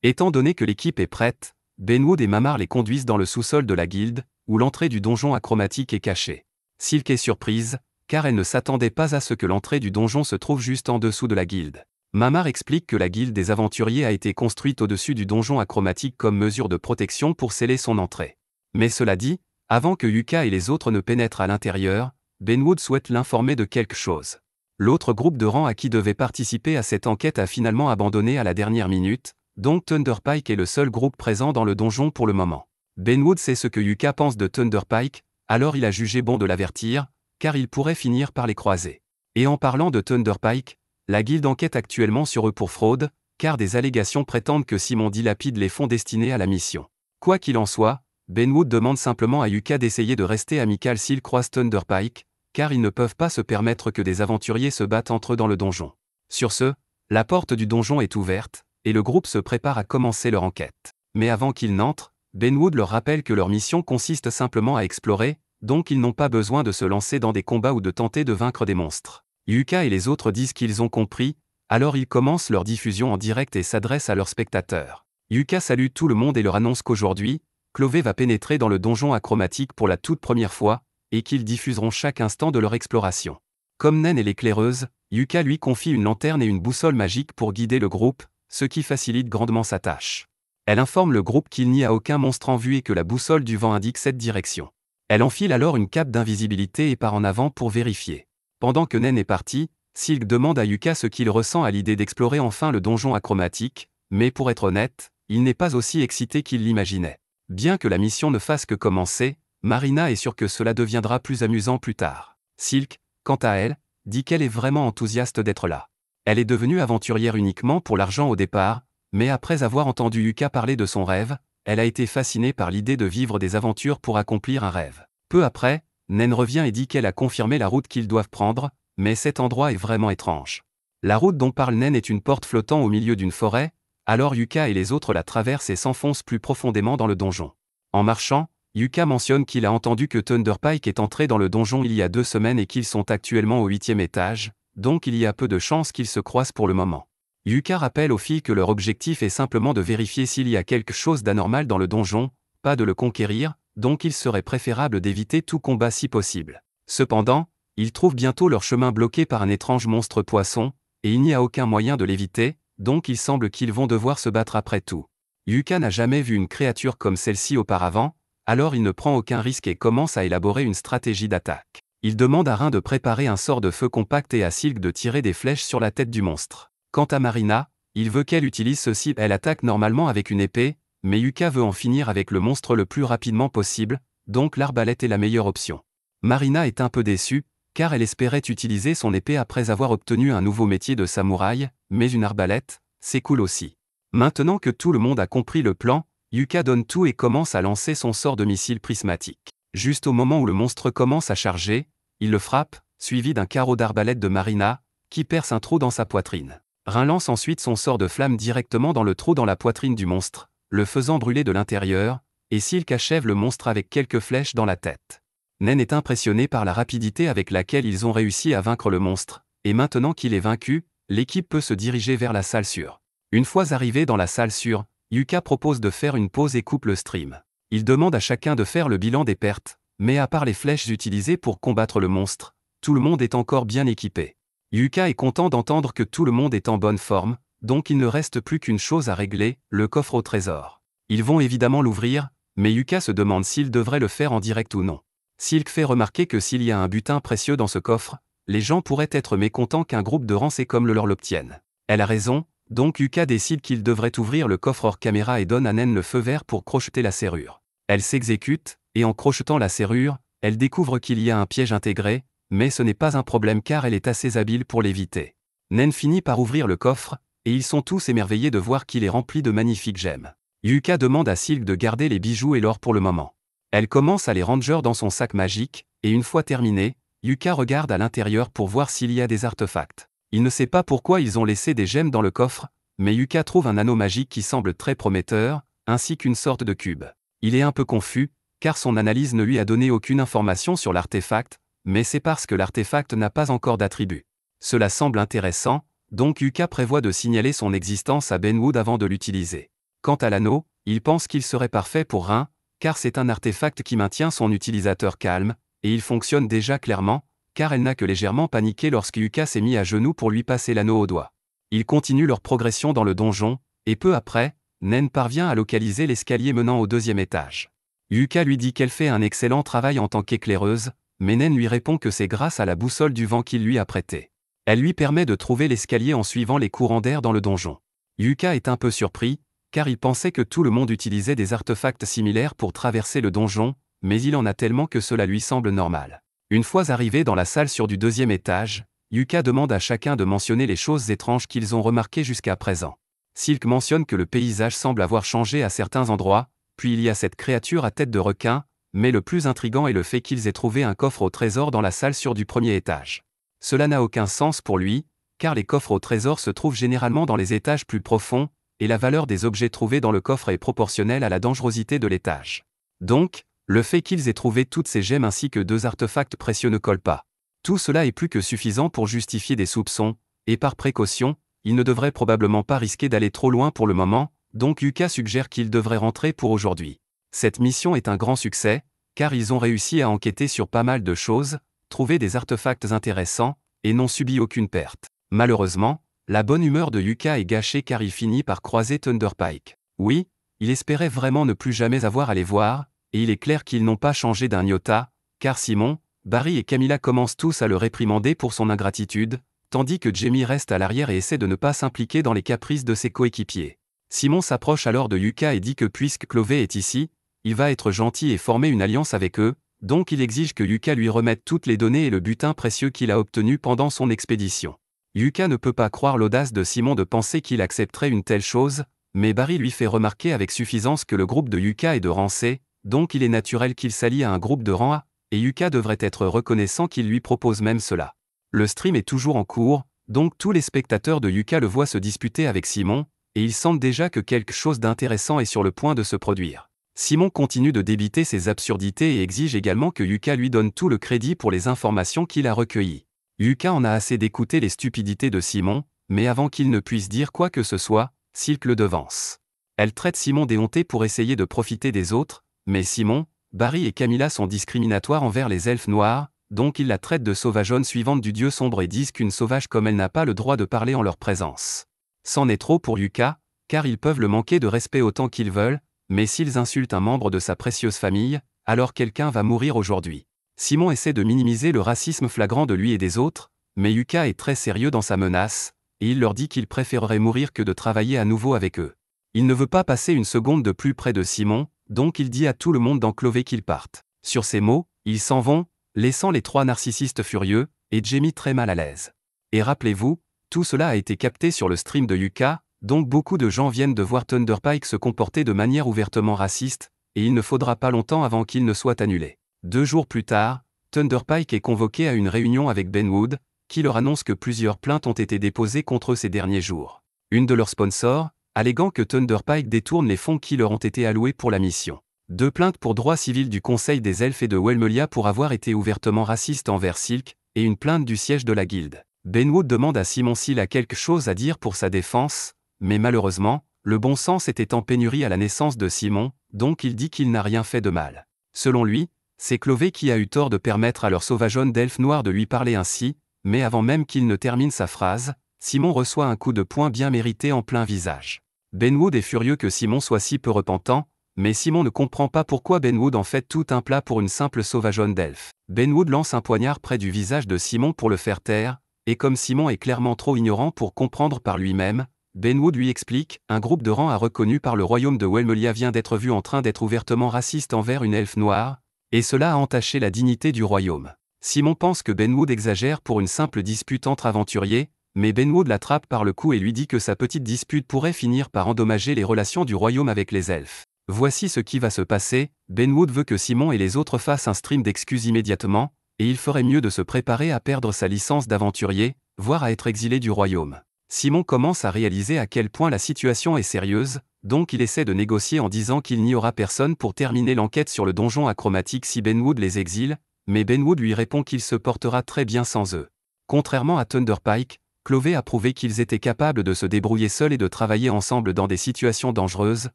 Étant donné que l'équipe est prête, Benwood et Mamar les conduisent dans le sous-sol de la guilde, où l'entrée du donjon achromatique est cachée. Silk est surprise, car elle ne s'attendait pas à ce que l'entrée du donjon se trouve juste en dessous de la guilde. Mamar explique que la guilde des aventuriers a été construite au-dessus du donjon achromatique comme mesure de protection pour sceller son entrée. Mais cela dit, avant que Yuka et les autres ne pénètrent à l'intérieur, Benwood souhaite l'informer de quelque chose. L'autre groupe de rang à qui devait participer à cette enquête a finalement abandonné à la dernière minute, donc Thunderpike est le seul groupe présent dans le donjon pour le moment. Benwood sait ce que Yuka pense de Thunderpike, alors il a jugé bon de l'avertir, car il pourrait finir par les croiser. Et en parlant de Thunderpike, la guilde enquête actuellement sur eux pour fraude, car des allégations prétendent que Simon dilapide les fonds destinés à la mission. Quoi qu'il en soit, Benwood demande simplement à Yuka d'essayer de rester amical s'il croise Thunderpike, car ils ne peuvent pas se permettre que des aventuriers se battent entre eux dans le donjon. Sur ce, la porte du donjon est ouverte, et le groupe se prépare à commencer leur enquête. Mais avant qu'ils n'entrent, Benwood leur rappelle que leur mission consiste simplement à explorer, donc ils n'ont pas besoin de se lancer dans des combats ou de tenter de vaincre des monstres. Yuka et les autres disent qu'ils ont compris, alors ils commencent leur diffusion en direct et s'adressent à leurs spectateurs. Yuka salue tout le monde et leur annonce qu'aujourd'hui, Clové va pénétrer dans le donjon achromatique pour la toute première fois, et qu'ils diffuseront chaque instant de leur exploration. Comme Nen est l'éclaireuse, Yuka lui confie une lanterne et une boussole magique pour guider le groupe, ce qui facilite grandement sa tâche. Elle informe le groupe qu'il n'y a aucun monstre en vue et que la boussole du vent indique cette direction. Elle enfile alors une cape d'invisibilité et part en avant pour vérifier. Pendant que Nen est parti, Silk demande à Yuka ce qu'il ressent à l'idée d'explorer enfin le donjon achromatique, mais pour être honnête, il n'est pas aussi excité qu'il l'imaginait. Bien que la mission ne fasse que commencer, Marina est sûre que cela deviendra plus amusant plus tard. Silk, quant à elle, dit qu'elle est vraiment enthousiaste d'être là. Elle est devenue aventurière uniquement pour l'argent au départ, mais après avoir entendu Yuka parler de son rêve, elle a été fascinée par l'idée de vivre des aventures pour accomplir un rêve. Peu après, Nen revient et dit qu'elle a confirmé la route qu'ils doivent prendre, mais cet endroit est vraiment étrange. La route dont parle Nen est une porte flottant au milieu d'une forêt, alors Yuka et les autres la traversent et s'enfoncent plus profondément dans le donjon. En marchant, Yuka mentionne qu'il a entendu que Thunderpike est entré dans le donjon il y a 2 semaines et qu'ils sont actuellement au 8e étage, donc il y a peu de chances qu'ils se croisent pour le moment. Yuka rappelle aux filles que leur objectif est simplement de vérifier s'il y a quelque chose d'anormal dans le donjon, pas de le conquérir, donc il serait préférable d'éviter tout combat si possible. Cependant, ils trouvent bientôt leur chemin bloqué par un étrange monstre poisson, et il n'y a aucun moyen de l'éviter, donc il semble qu'ils vont devoir se battre après tout. Yuka n'a jamais vu une créature comme celle-ci auparavant, alors il ne prend aucun risque et commence à élaborer une stratégie d'attaque. Il demande à Rin de préparer un sort de feu compact et à Silk de tirer des flèches sur la tête du monstre. Quant à Marina, il veut qu'elle utilise ceci, elle attaque normalement avec une épée, mais Yuka veut en finir avec le monstre le plus rapidement possible, donc l'arbalète est la meilleure option. Marina est un peu déçue, car elle espérait utiliser son épée après avoir obtenu un nouveau métier de samouraï, mais une arbalète, c'est cool aussi. Maintenant que tout le monde a compris le plan, Yuka donne tout et commence à lancer son sort de missile prismatique. Juste au moment où le monstre commence à charger, il le frappe, suivi d'un carreau d'arbalète de Marina, qui perce un trou dans sa poitrine. Rin lance ensuite son sort de flamme directement dans le trou dans la poitrine du monstre, le faisant brûler de l'intérieur, et Silk achève le monstre avec quelques flèches dans la tête. Nen est impressionné par la rapidité avec laquelle ils ont réussi à vaincre le monstre, et maintenant qu'il est vaincu, l'équipe peut se diriger vers la salle sûre. Une fois arrivé dans la salle sûre, Yuka propose de faire une pause et coupe le stream. Il demande à chacun de faire le bilan des pertes, mais à part les flèches utilisées pour combattre le monstre, tout le monde est encore bien équipé. Yuka est content d'entendre que tout le monde est en bonne forme, donc il ne reste plus qu'une chose à régler, le coffre au trésor. Ils vont évidemment l'ouvrir, mais Yuka se demande s'il devrait le faire en direct ou non. Silk fait remarquer que s'il y a un butin précieux dans ce coffre, les gens pourraient être mécontents qu'un groupe de rancés comme le leur l'obtienne. Elle a raison, donc Yuka décide qu'il devrait ouvrir le coffre hors caméra et donne à Nen le feu vert pour crocheter la serrure. Elle s'exécute, et en crochetant la serrure, elle découvre qu'il y a un piège intégré, mais ce n'est pas un problème car elle est assez habile pour l'éviter. Nen finit par ouvrir le coffre, et ils sont tous émerveillés de voir qu'il est rempli de magnifiques gemmes. Yuka demande à Silk de garder les bijoux et l'or pour le moment. Elle commence à les ranger dans son sac magique, et une fois terminé, Yuka regarde à l'intérieur pour voir s'il y a des artefacts. Il ne sait pas pourquoi ils ont laissé des gemmes dans le coffre, mais Yuka trouve un anneau magique qui semble très prometteur, ainsi qu'une sorte de cube. Il est un peu confus, car son analyse ne lui a donné aucune information sur l'artefact, mais c'est parce que l'artefact n'a pas encore d'attribut. Cela semble intéressant, donc Yuka prévoit de signaler son existence à Benwood avant de l'utiliser. Quant à l'anneau, il pense qu'il serait parfait pour Rin, car c'est un artefact qui maintient son utilisateur calme, et il fonctionne déjà clairement, car elle n'a que légèrement paniqué lorsque Yuka s'est mis à genoux pour lui passer l'anneau au doigt. Ils continuent leur progression dans le donjon, et peu après, Nen parvient à localiser l'escalier menant au deuxième étage. Yuka lui dit qu'elle fait un excellent travail en tant qu'éclaireuse, mais Nen lui répond que c'est grâce à la boussole du vent qu'il lui a prêtée. Elle lui permet de trouver l'escalier en suivant les courants d'air dans le donjon. Yuka est un peu surpris, car il pensait que tout le monde utilisait des artefacts similaires pour traverser le donjon, mais il en a tellement que cela lui semble normal. Une fois arrivés dans la salle sur du deuxième étage, Yuka demande à chacun de mentionner les choses étranges qu'ils ont remarquées jusqu'à présent. Silk mentionne que le paysage semble avoir changé à certains endroits, puis il y a cette créature à tête de requin, mais le plus intriguant est le fait qu'ils aient trouvé un coffre au trésor dans la salle sur du premier étage. Cela n'a aucun sens pour lui, car les coffres au trésor se trouvent généralement dans les étages plus profonds, et la valeur des objets trouvés dans le coffre est proportionnelle à la dangerosité de l'étage. Donc, le fait qu'ils aient trouvé toutes ces gemmes ainsi que 2 artefacts précieux ne colle pas. Tout cela est plus que suffisant pour justifier des soupçons, et par précaution, ils ne devraient probablement pas risquer d'aller trop loin pour le moment, donc Yuka suggère qu'ils devraient rentrer pour aujourd'hui. Cette mission est un grand succès, car ils ont réussi à enquêter sur pas mal de choses, trouver des artefacts intéressants, et n'ont subi aucune perte. Malheureusement, la bonne humeur de Yuka est gâchée car il finit par croiser Thunderpike. Oui, il espérait vraiment ne plus jamais avoir à les voir, et il est clair qu'ils n'ont pas changé d'un iota, car Simon, Barry et Camilla commencent tous à le réprimander pour son ingratitude, tandis que Jamie reste à l'arrière et essaie de ne pas s'impliquer dans les caprices de ses coéquipiers. Simon s'approche alors de Yuka et dit que puisque Clovey est ici, il va être gentil et former une alliance avec eux, donc il exige que Yuka lui remette toutes les données et le butin précieux qu'il a obtenu pendant son expédition. Yuka ne peut pas croire l'audace de Simon de penser qu'il accepterait une telle chose, mais Barry lui fait remarquer avec suffisance que le groupe de Yuka est de rang C, donc il est naturel qu'il s'allie à un groupe de rang A, et Yuka devrait être reconnaissant qu'il lui propose même cela. Le stream est toujours en cours, donc tous les spectateurs de Yuka le voient se disputer avec Simon, et ils sentent déjà que quelque chose d'intéressant est sur le point de se produire. Simon continue de débiter ses absurdités et exige également que Yuka lui donne tout le crédit pour les informations qu'il a recueillies. Yuka en a assez d'écouter les stupidités de Simon, mais avant qu'il ne puisse dire quoi que ce soit, Silk le devance. Elle traite Simon d'éhonté pour essayer de profiter des autres, mais Simon, Barry et Camilla sont discriminatoires envers les elfes noirs, donc ils la traitent de sauvageonne suivante du dieu sombre et disent qu'une sauvage comme elle n'a pas le droit de parler en leur présence. C'en est trop pour Yuka, car ils peuvent le manquer de respect autant qu'ils veulent, mais s'ils insultent un membre de sa précieuse famille, alors quelqu'un va mourir aujourd'hui. Simon essaie de minimiser le racisme flagrant de lui et des autres, mais Yuka est très sérieux dans sa menace, et il leur dit qu'il préférerait mourir que de travailler à nouveau avec eux. Il ne veut pas passer une seconde de plus près de Simon, donc il dit à tout le monde dans Clové qu'ils partent. Sur ces mots, ils s'en vont, laissant les trois narcissistes furieux, et Jamie très mal à l'aise. Et rappelez-vous, tout cela a été capté sur le stream de Yuka, donc beaucoup de gens viennent de voir Thunderpike se comporter de manière ouvertement raciste, et il ne faudra pas longtemps avant qu'il ne soit annulé. 2 jours plus tard, Thunderpike est convoqué à une réunion avec Ben Wood, qui leur annonce que plusieurs plaintes ont été déposées contre eux ces derniers jours. Une de leurs sponsors, alléguant que Thunderpike détourne les fonds qui leur ont été alloués pour la mission. 2 plaintes pour droit civil du Conseil des Elfes et de Welmelia pour avoir été ouvertement raciste envers Silk, et une plainte du siège de la guilde. Ben Wood demande à Simon s'il a quelque chose à dire pour sa défense, mais malheureusement, le bon sens était en pénurie à la naissance de Simon, donc il dit qu'il n'a rien fait de mal. Selon lui, c'est Clové qui a eu tort de permettre à leur sauvageonne d'elfe noir de lui parler ainsi, mais avant même qu'il ne termine sa phrase, Simon reçoit un coup de poing bien mérité en plein visage. Ben Wood est furieux que Simon soit si peu repentant, mais Simon ne comprend pas pourquoi Ben Wood en fait tout un plat pour une simple sauvageonne d'elfe. Ben Wood lance un poignard près du visage de Simon pour le faire taire, et comme Simon est clairement trop ignorant pour comprendre par lui-même, Ben Wood lui explique, un groupe de rangs reconnu par le royaume de Welmelia vient d'être vu en train d'être ouvertement raciste envers une elfe noire, et cela a entaché la dignité du royaume. Simon pense que Ben Wood exagère pour une simple dispute entre aventuriers, mais Ben Wood l'attrape par le cou et lui dit que sa petite dispute pourrait finir par endommager les relations du royaume avec les elfes. Voici ce qui va se passer, Ben Wood veut que Simon et les autres fassent un stream d'excuses immédiatement, et il ferait mieux de se préparer à perdre sa licence d'aventurier, voire à être exilé du royaume. Simon commence à réaliser à quel point la situation est sérieuse, donc il essaie de négocier en disant qu'il n'y aura personne pour terminer l'enquête sur le donjon achromatique si Ben Wood les exile, mais Ben Wood lui répond qu'il se portera très bien sans eux. Contrairement à Thunderpike, Clové a prouvé qu'ils étaient capables de se débrouiller seuls et de travailler ensemble dans des situations dangereuses,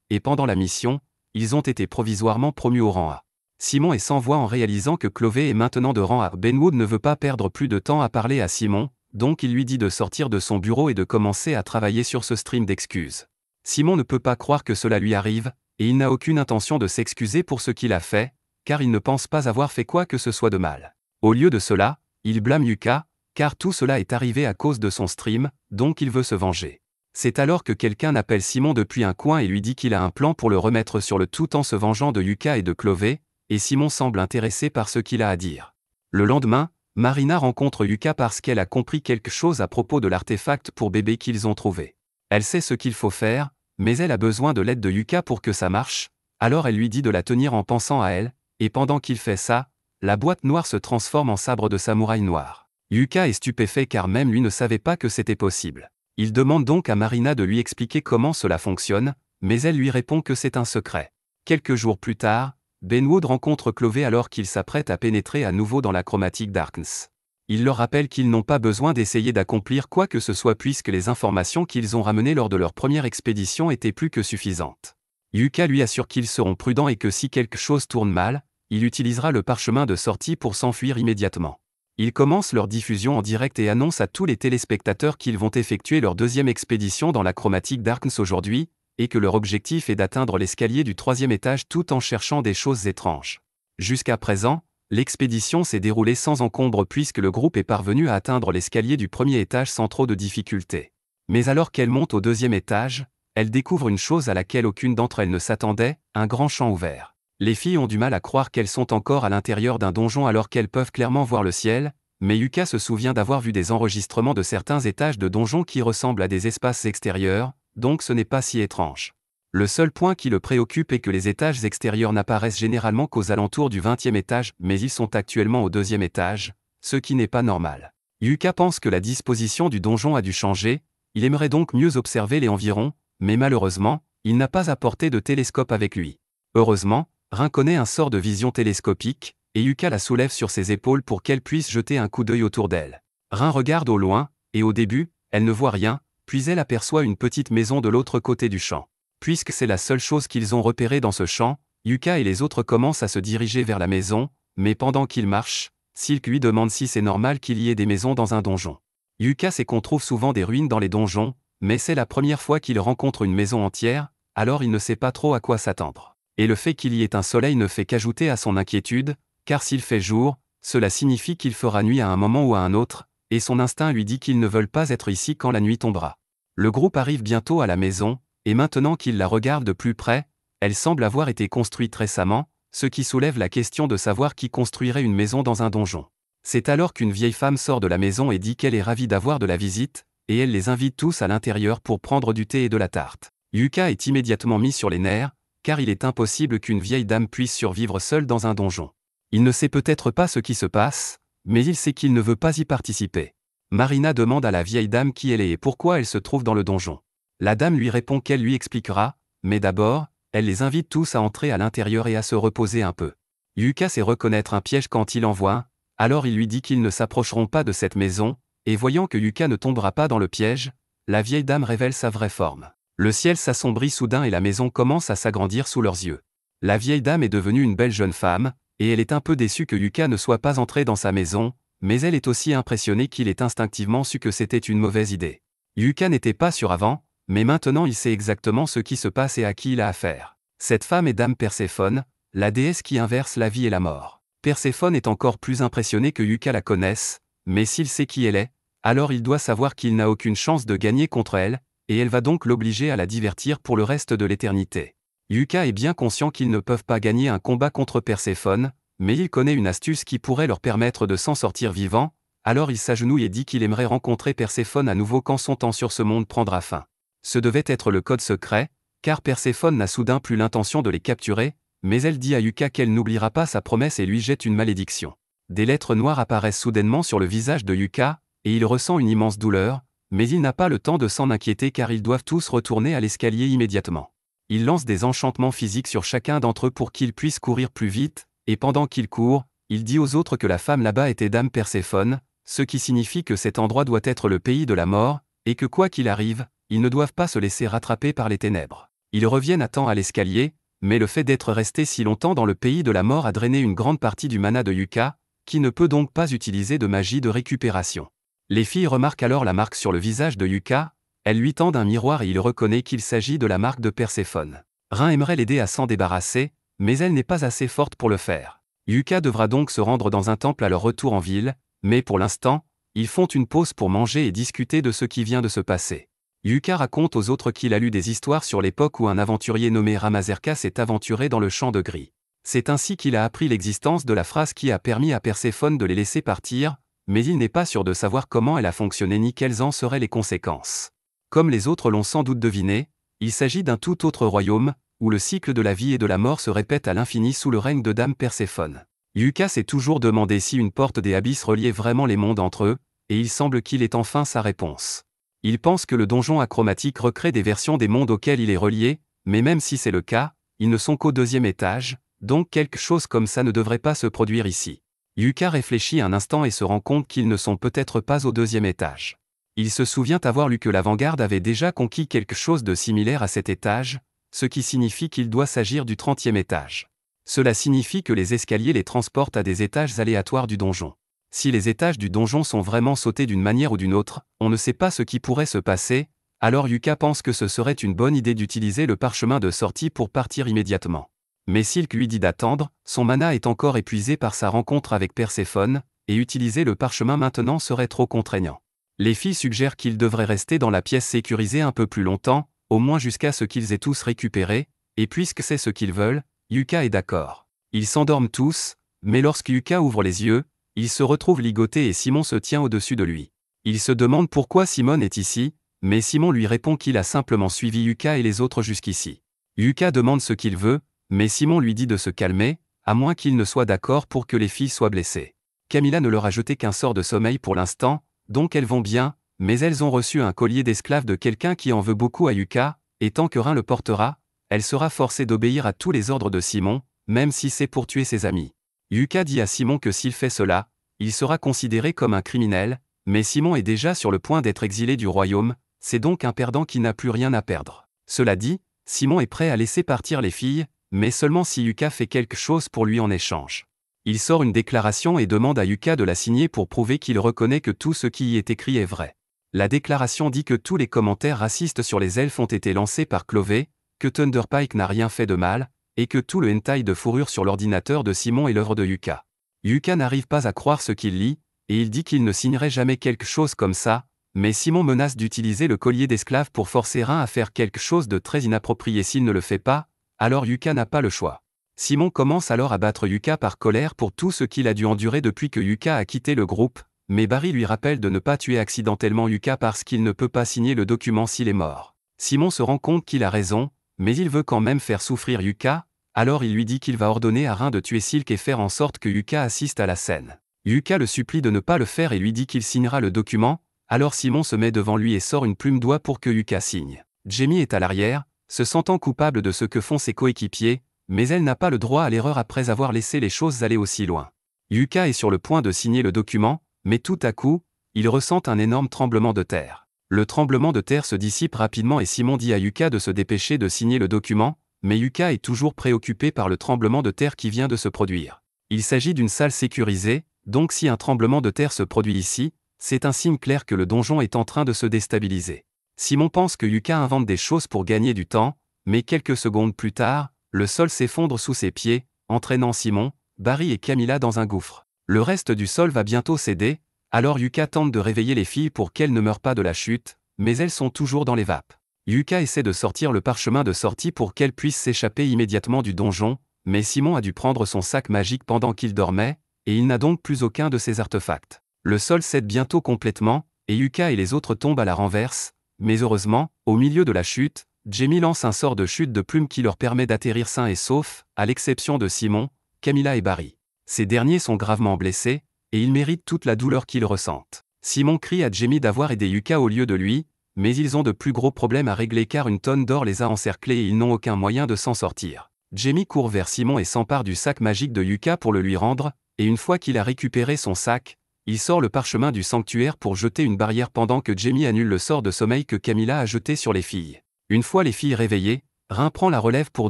et pendant la mission, ils ont été provisoirement promus au rang A. Simon est sans voix en réalisant que Clové est maintenant de rang A. Ben Wood ne veut pas perdre plus de temps à parler à Simon, donc il lui dit de sortir de son bureau et de commencer à travailler sur ce stream d'excuses. Simon ne peut pas croire que cela lui arrive, et il n'a aucune intention de s'excuser pour ce qu'il a fait, car il ne pense pas avoir fait quoi que ce soit de mal. Au lieu de cela, il blâme Yuka, car tout cela est arrivé à cause de son stream, donc il veut se venger. C'est alors que quelqu'un appelle Simon depuis un coin et lui dit qu'il a un plan pour le remettre sur le tout en se vengeant de Yuka et de Clové, et Simon semble intéressé par ce qu'il a à dire. Le lendemain, Marina rencontre Yuka parce qu'elle a compris quelque chose à propos de l'artefact pour bébé qu'ils ont trouvé. Elle sait ce qu'il faut faire, mais elle a besoin de l'aide de Yuka pour que ça marche, alors elle lui dit de la tenir en pensant à elle, et pendant qu'il fait ça, la boîte noire se transforme en sabre de samouraï noir. Yuka est stupéfait car même lui ne savait pas que c'était possible. Il demande donc à Marina de lui expliquer comment cela fonctionne, mais elle lui répond que c'est un secret. Quelques jours plus tard, Ben Wood rencontre Clové alors qu'il s'apprête à pénétrer à nouveau dans la Chromatic Darkness. Il leur rappelle qu'ils n'ont pas besoin d'essayer d'accomplir quoi que ce soit puisque les informations qu'ils ont ramenées lors de leur première expédition étaient plus que suffisantes. Yuka lui assure qu'ils seront prudents et que si quelque chose tourne mal, il utilisera le parchemin de sortie pour s'enfuir immédiatement. Ils commencent leur diffusion en direct et annoncent à tous les téléspectateurs qu'ils vont effectuer leur deuxième expédition dans la Chromatic Darkness aujourd'hui, et que leur objectif est d'atteindre l'escalier du 3e étage tout en cherchant des choses étranges. Jusqu'à présent, l'expédition s'est déroulée sans encombre puisque le groupe est parvenu à atteindre l'escalier du 1er étage sans trop de difficultés. Mais alors qu'elle monte au 2e étage, elle découvre une chose à laquelle aucune d'entre elles ne s'attendait, un grand champ ouvert. Les filles ont du mal à croire qu'elles sont encore à l'intérieur d'un donjon alors qu'elles peuvent clairement voir le ciel, mais Yuka se souvient d'avoir vu des enregistrements de certains étages de donjons qui ressemblent à des espaces extérieurs, donc ce n'est pas si étrange. Le seul point qui le préoccupe est que les étages extérieurs n'apparaissent généralement qu'aux alentours du 20e étage, mais ils sont actuellement au 2e étage, ce qui n'est pas normal. Yuka pense que la disposition du donjon a dû changer, il aimerait donc mieux observer les environs, mais malheureusement, il n'a pas apporté de télescope avec lui. Heureusement, Rin connaît un sort de vision télescopique, et Yuka la soulève sur ses épaules pour qu'elle puisse jeter un coup d'œil autour d'elle. Rin regarde au loin, et au début, elle ne voit rien, puis elle aperçoit une petite maison de l'autre côté du champ. Puisque c'est la seule chose qu'ils ont repérée dans ce champ, Yuka et les autres commencent à se diriger vers la maison, mais pendant qu'ils marchent, Silk lui demande si c'est normal qu'il y ait des maisons dans un donjon. Yuka sait qu'on trouve souvent des ruines dans les donjons, mais c'est la première fois qu'il rencontre une maison entière, alors il ne sait pas trop à quoi s'attendre. Et le fait qu'il y ait un soleil ne fait qu'ajouter à son inquiétude, car s'il fait jour, cela signifie qu'il fera nuit à un moment ou à un autre, et son instinct lui dit qu'ils ne veulent pas être ici quand la nuit tombera. Le groupe arrive bientôt à la maison, et maintenant qu'il la regarde de plus près, elle semble avoir été construite récemment, ce qui soulève la question de savoir qui construirait une maison dans un donjon. C'est alors qu'une vieille femme sort de la maison et dit qu'elle est ravie d'avoir de la visite, et elle les invite tous à l'intérieur pour prendre du thé et de la tarte. Yuka est immédiatement mis sur les nerfs, car il est impossible qu'une vieille dame puisse survivre seule dans un donjon. Il ne sait peut-être pas ce qui se passe, mais il sait qu'il ne veut pas y participer. Marina demande à la vieille dame qui elle est et pourquoi elle se trouve dans le donjon. La dame lui répond qu'elle lui expliquera, mais d'abord, elle les invite tous à entrer à l'intérieur et à se reposer un peu. Yuka sait reconnaître un piège quand il en voit un, alors il lui dit qu'ils ne s'approcheront pas de cette maison, et voyant que Yuka ne tombera pas dans le piège, la vieille dame révèle sa vraie forme. Le ciel s'assombrit soudain et la maison commence à s'agrandir sous leurs yeux. La vieille dame est devenue une belle jeune femme, et elle est un peu déçue que Yuka ne soit pas entré dans sa maison, mais elle est aussi impressionnée qu'il ait instinctivement su que c'était une mauvaise idée. Yuka n'était pas sûr avant, mais maintenant il sait exactement ce qui se passe et à qui il a affaire. Cette femme est Dame Perséphone, la déesse qui inverse la vie et la mort. Perséphone est encore plus impressionné que Yuka la connaisse, mais s'il sait qui elle est, alors il doit savoir qu'il n'a aucune chance de gagner contre elle, et elle va donc l'obliger à la divertir pour le reste de l'éternité. Yuka est bien conscient qu'ils ne peuvent pas gagner un combat contre Perséphone, mais il connaît une astuce qui pourrait leur permettre de s'en sortir vivant, alors il s'agenouille et dit qu'il aimerait rencontrer Perséphone à nouveau quand son temps sur ce monde prendra fin. Ce devait être le code secret, car Perséphone n'a soudain plus l'intention de les capturer, mais elle dit à Yuka qu'elle n'oubliera pas sa promesse et lui jette une malédiction. Des lettres noires apparaissent soudainement sur le visage de Yuka, et il ressent une immense douleur, mais il n'a pas le temps de s'en inquiéter car ils doivent tous retourner à l'escalier immédiatement. Il lance des enchantements physiques sur chacun d'entre eux pour qu'ils puissent courir plus vite, et pendant qu'ils courent, il dit aux autres que la femme là-bas était Dame Perséphone, ce qui signifie que cet endroit doit être le pays de la mort, et que quoi qu'il arrive, ils ne doivent pas se laisser rattraper par les ténèbres. Ils reviennent à temps à l'escalier, mais le fait d'être resté si longtemps dans le pays de la mort a drainé une grande partie du mana de Yuka, qui ne peut donc pas utiliser de magie de récupération. Les filles remarquent alors la marque sur le visage de Yuka, elles lui tendent un miroir et il reconnaît qu'il s'agit de la marque de Perséphone. Rin aimerait l'aider à s'en débarrasser, mais elle n'est pas assez forte pour le faire. Yuka devra donc se rendre dans un temple à leur retour en ville, mais pour l'instant, ils font une pause pour manger et discuter de ce qui vient de se passer. Yuka raconte aux autres qu'il a lu des histoires sur l'époque où un aventurier nommé Ramazerka s'est aventuré dans le champ de gris. C'est ainsi qu'il a appris l'existence de la phrase qui a permis à Perséphone de les laisser partir, mais il n'est pas sûr de savoir comment elle a fonctionné ni quelles en seraient les conséquences. Comme les autres l'ont sans doute deviné, il s'agit d'un tout autre royaume, où le cycle de la vie et de la mort se répète à l'infini sous le règne de Dame Perséphone. Yuka s'est toujours demandé si une porte des abysses reliait vraiment les mondes entre eux, et il semble qu'il ait enfin sa réponse. Il pense que le donjon achromatique recrée des versions des mondes auxquels il est relié, mais même si c'est le cas, ils ne sont qu'au 2e étage, donc quelque chose comme ça ne devrait pas se produire ici. Yuka réfléchit un instant et se rend compte qu'ils ne sont peut-être pas au 2e étage. Il se souvient avoir lu que l'avant-garde avait déjà conquis quelque chose de similaire à cet étage, ce qui signifie qu'il doit s'agir du 30e étage. Cela signifie que les escaliers les transportent à des étages aléatoires du donjon. Si les étages du donjon sont vraiment sautés d'une manière ou d'une autre, on ne sait pas ce qui pourrait se passer, alors Yuka pense que ce serait une bonne idée d'utiliser le parchemin de sortie pour partir immédiatement. Mais Silk lui dit d'attendre, son mana est encore épuisé par sa rencontre avec Perséphone, et utiliser le parchemin maintenant serait trop contraignant. Les filles suggèrent qu'ils devraient rester dans la pièce sécurisée un peu plus longtemps, au moins jusqu'à ce qu'ils aient tous récupéré, et puisque c'est ce qu'ils veulent, Yuka est d'accord. Ils s'endorment tous, mais lorsque Yuka ouvre les yeux, il se retrouve ligoté et Simon se tient au-dessus de lui. Il se demande pourquoi Simon est ici, mais Simon lui répond qu'il a simplement suivi Yuka et les autres jusqu'ici. Yuka demande ce qu'il veut, mais Simon lui dit de se calmer, à moins qu'il ne soit d'accord pour que les filles soient blessées. Camilla ne leur a jeté qu'un sort de sommeil pour l'instant, donc elles vont bien, mais elles ont reçu un collier d'esclave de quelqu'un qui en veut beaucoup à Yuka, et tant que Rin le portera, elle sera forcée d'obéir à tous les ordres de Simon, même si c'est pour tuer ses amis. Yuka dit à Simon que s'il fait cela, il sera considéré comme un criminel, mais Simon est déjà sur le point d'être exilé du royaume, c'est donc un perdant qui n'a plus rien à perdre. Cela dit, Simon est prêt à laisser partir les filles, mais seulement si Yuka fait quelque chose pour lui en échange. Il sort une déclaration et demande à Yuka de la signer pour prouver qu'il reconnaît que tout ce qui y est écrit est vrai. La déclaration dit que tous les commentaires racistes sur les elfes ont été lancés par Clovey, que Thunderpike n'a rien fait de mal, et que tout le hentai de fourrure sur l'ordinateur de Simon est l'œuvre de Yuka. Yuka n'arrive pas à croire ce qu'il lit, et il dit qu'il ne signerait jamais quelque chose comme ça, mais Simon menace d'utiliser le collier d'esclave pour forcer Rin à faire quelque chose de très inapproprié s'il ne le fait pas, alors Yuka n'a pas le choix. Simon commence alors à battre Yuka par colère pour tout ce qu'il a dû endurer depuis que Yuka a quitté le groupe, mais Barry lui rappelle de ne pas tuer accidentellement Yuka parce qu'il ne peut pas signer le document s'il est mort. Simon se rend compte qu'il a raison, mais il veut quand même faire souffrir Yuka, alors il lui dit qu'il va ordonner à Rin de tuer Silk et faire en sorte que Yuka assiste à la scène. Yuka le supplie de ne pas le faire et lui dit qu'il signera le document, alors Simon se met devant lui et sort une plume d'oie pour que Yuka signe. Jamie est à l'arrière, se sentant coupable de ce que font ses coéquipiers, mais elle n'a pas le droit à l'erreur après avoir laissé les choses aller aussi loin. Yuka est sur le point de signer le document, mais tout à coup, il ressent un énorme tremblement de terre. Le tremblement de terre se dissipe rapidement et Simon dit à Yuka de se dépêcher de signer le document, mais Yuka est toujours préoccupé par le tremblement de terre qui vient de se produire. Il s'agit d'une salle sécurisée, donc si un tremblement de terre se produit ici, c'est un signe clair que le donjon est en train de se déstabiliser. Simon pense que Yuka invente des choses pour gagner du temps, mais quelques secondes plus tard, le sol s'effondre sous ses pieds, entraînant Simon, Barry et Camilla dans un gouffre. Le reste du sol va bientôt céder, alors Yuka tente de réveiller les filles pour qu'elles ne meurent pas de la chute, mais elles sont toujours dans les vapes. Yuka essaie de sortir le parchemin de sortie pour qu'elle puisse s'échapper immédiatement du donjon, mais Simon a dû prendre son sac magique pendant qu'il dormait, et il n'a donc plus aucun de ses artefacts. Le sol cède bientôt complètement, et Yuka et les autres tombent à la renverse, mais heureusement, au milieu de la chute, Jamie lance un sort de chute de plume qui leur permet d'atterrir sains et saufs, à l'exception de Simon, Camilla et Barry. Ces derniers sont gravement blessés, et ils méritent toute la douleur qu'ils ressentent. Simon crie à Jamie d'avoir aidé Yuka au lieu de lui, mais ils ont de plus gros problèmes à régler car une tonne d'or les a encerclés et ils n'ont aucun moyen de s'en sortir. Jamie court vers Simon et s'empare du sac magique de Yuka pour le lui rendre, et une fois qu'il a récupéré son sac, il sort le parchemin du sanctuaire pour jeter une barrière pendant que Jamie annule le sort de sommeil que Camilla a jeté sur les filles. Une fois les filles réveillées, Rin prend la relève pour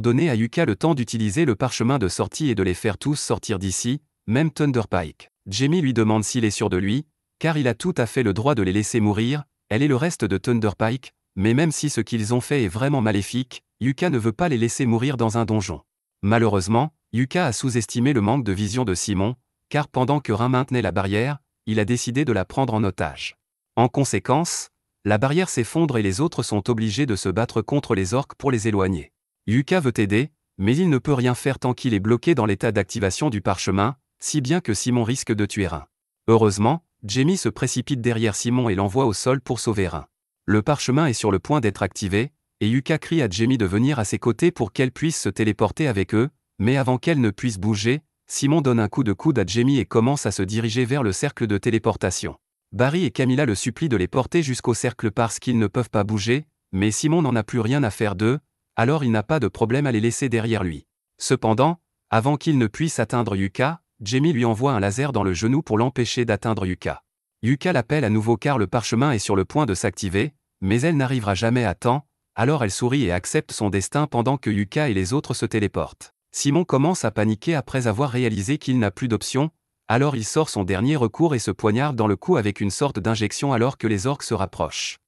donner à Yuka le temps d'utiliser le parchemin de sortie et de les faire tous sortir d'ici, même Thunderpike. Jamie lui demande s'il est sûr de lui, car il a tout à fait le droit de les laisser mourir, elle et le reste de Thunderpike, mais même si ce qu'ils ont fait est vraiment maléfique, Yuka ne veut pas les laisser mourir dans un donjon. Malheureusement, Yuka a sous-estimé le manque de vision de Simon, car pendant que Rin maintenait la barrière, il a décidé de la prendre en otage. En conséquence, la barrière s'effondre et les autres sont obligés de se battre contre les orques pour les éloigner. Yuka veut aider, mais il ne peut rien faire tant qu'il est bloqué dans l'état d'activation du parchemin, si bien que Simon risque de tuer Rin. Heureusement, Jamie se précipite derrière Simon et l'envoie au sol pour sauver Rin. Le parchemin est sur le point d'être activé, et Yuka crie à Jamie de venir à ses côtés pour qu'elle puisse se téléporter avec eux, mais avant qu'elle ne puisse bouger, Simon donne un coup de coude à Jamie et commence à se diriger vers le cercle de téléportation. Barry et Camilla le supplient de les porter jusqu'au cercle parce qu'ils ne peuvent pas bouger, mais Simon n'en a plus rien à faire d'eux, alors il n'a pas de problème à les laisser derrière lui. Cependant, avant qu'il ne puisse atteindre Yuka, Jamie lui envoie un laser dans le genou pour l'empêcher d'atteindre Yuka. Yuka l'appelle à nouveau car le parchemin est sur le point de s'activer, mais elle n'arrivera jamais à temps, alors elle sourit et accepte son destin pendant que Yuka et les autres se téléportent. Simon commence à paniquer après avoir réalisé qu'il n'a plus d'option, alors il sort son dernier recours et se poignarde dans le cou avec une sorte d'injection alors que les orques se rapprochent.